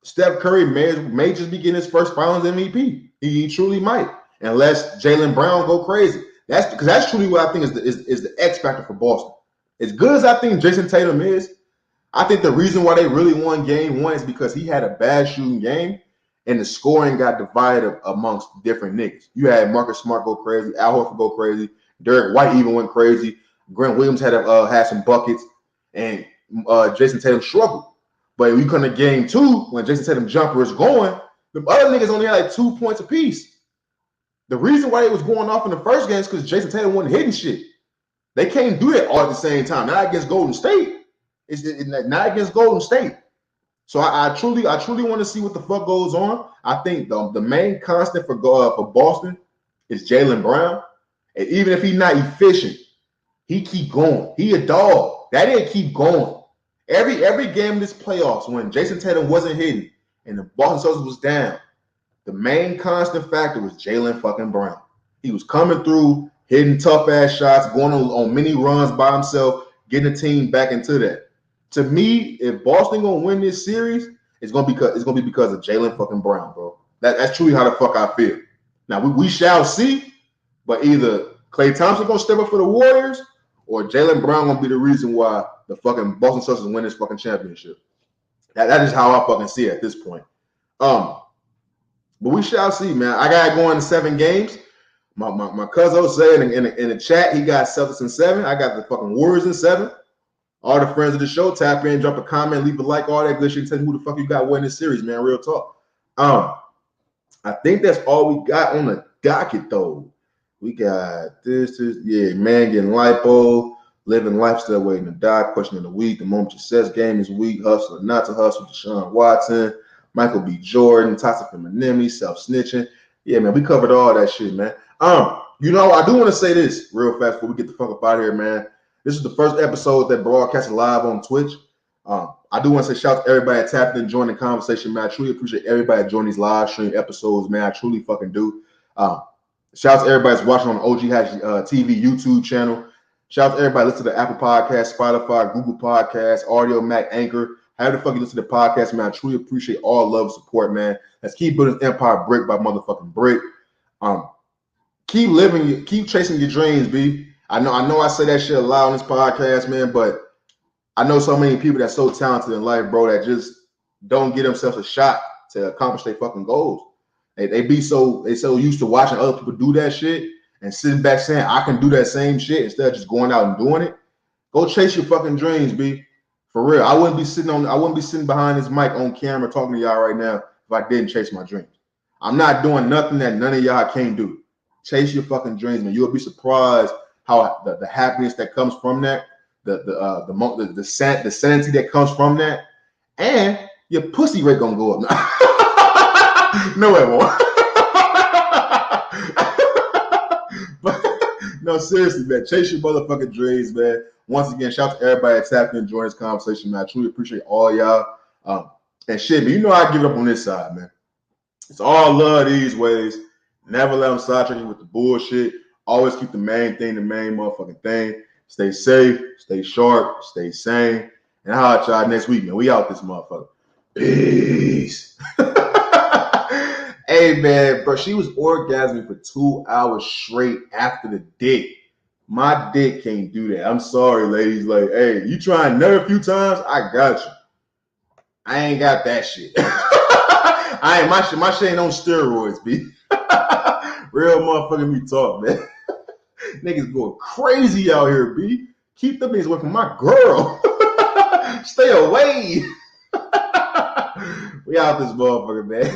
Steph Curry may just be getting his first Finals MVP. He truly might, unless Jaylen Brown go crazy. That's truly what I think is the X factor for Boston. As good as I think Jason Tatum is, I think the reason why they really won game 1 is because he had a bad shooting game, and the scoring got divided amongst different niggas. You had Marcus Smart go crazy, Al Horford go crazy, Derek White even went crazy, Grant Williams had some buckets, and Jason Tatum struggled. But when you come to game 2, when Jason Tatum jumper is going, the other niggas only had like 2 points apiece. The reason why it was going off in the first game is because Jason Tatum wasn't hitting shit. They can't do that all at the same time. Not against Golden State. It's not against Golden State. So I truly want to see what the fuck goes on. I think the main constant for Boston is Jaylen Brown. And even if he's not efficient, he keep going. He a dog. That didn't keep going. Every game in this playoffs, when Jason Tatum wasn't hitting and the Boston Celtics was down, the main constant factor was Jaylen fucking Brown. He was coming through, hitting tough ass shots, going on many runs by himself, getting the team back into that. To me, if Boston gonna win this series, it's gonna be because of Jaylen fucking Brown, bro. That's truly how the fuck I feel. Now we shall see, but either Klay Thompson gonna step up for the Warriors, or Jaylen Brown gonna be the reason why the fucking Boston Celtics win this fucking championship. That is how I fucking see it at this point. But we shall see, man. I gotta go into 7 games. My cousin said in the chat he got Celtics in 7. I got the fucking Warriors in 7. All the friends of the show, tap in, drop a comment, leave a like, all that good shit. Tell me who the fuck you got winning this series, man. Real talk. I think that's all we got on the docket, though. We got this, yeah, man getting lipo, living lifestyle waiting to die, question of the week, the moment your sex game is weak, hustle or not to hustle, Deshaun Watson, Michael B. Jordan, toxic femininity, self-snitching. Yeah, man, we covered all that shit, man. I do want to say this real fast before we get the fuck up out of here, man. This is the first episode that broadcasted live on Twitch. I do want to say shout out to everybody that tapped in, joined the conversation, man. I truly appreciate everybody that joined these live stream episodes, man. I truly fucking do. Shout out to everybody that's watching on the OG TV YouTube channel. Shout out to everybody listen to the Apple Podcast, Spotify, Google Podcasts, Audio Mac, Anchor. However the fuck you listen to the podcast, man. I truly appreciate all love and support, man. Let's keep building this empire brick by motherfucking brick. Keep living, keep chasing your dreams, B. I know I say that shit a lot on this podcast, man, but I know so many people that's so talented in life, bro, that just don't give themselves a shot to accomplish their fucking goals. They so used to watching other people do that shit and sitting back saying, I can do that same shit instead of just going out and doing it. Go chase your fucking dreams, B. For real. I wouldn't be sitting behind this mic on camera talking to y'all right now if I didn't chase my dreams. I'm not doing nothing that none of y'all can't do. Chase your fucking dreams, man. You'll be surprised how the happiness that comes from that, the sanity that comes from that, and your pussy rate gonna go up now. No, it won't. But no, seriously, man. Chase your motherfucking dreams, man. Once again, shout out to everybody that's tapped in and joined this conversation, man. I truly appreciate all y'all. And shit, man, you know I give it up on this side, man. It's all love these ways. Never let them sidetrack you with the bullshit. Always keep the main thing, the main motherfucking thing. Stay safe, stay sharp, stay sane. And I'll holler at y'all next week, man. We out this motherfucker. Peace. Hey, man, bro, she was orgasming for 2 hours straight after the dick. My dick can't do that. I'm sorry, ladies. Like, hey, you trying another few times? I got you. I ain't got that shit. My shit ain't on steroids, B. Real motherfucking me talk, man. Niggas going crazy out here, B. Keep them niggas away from my girl. Stay away. We out this motherfucker, man.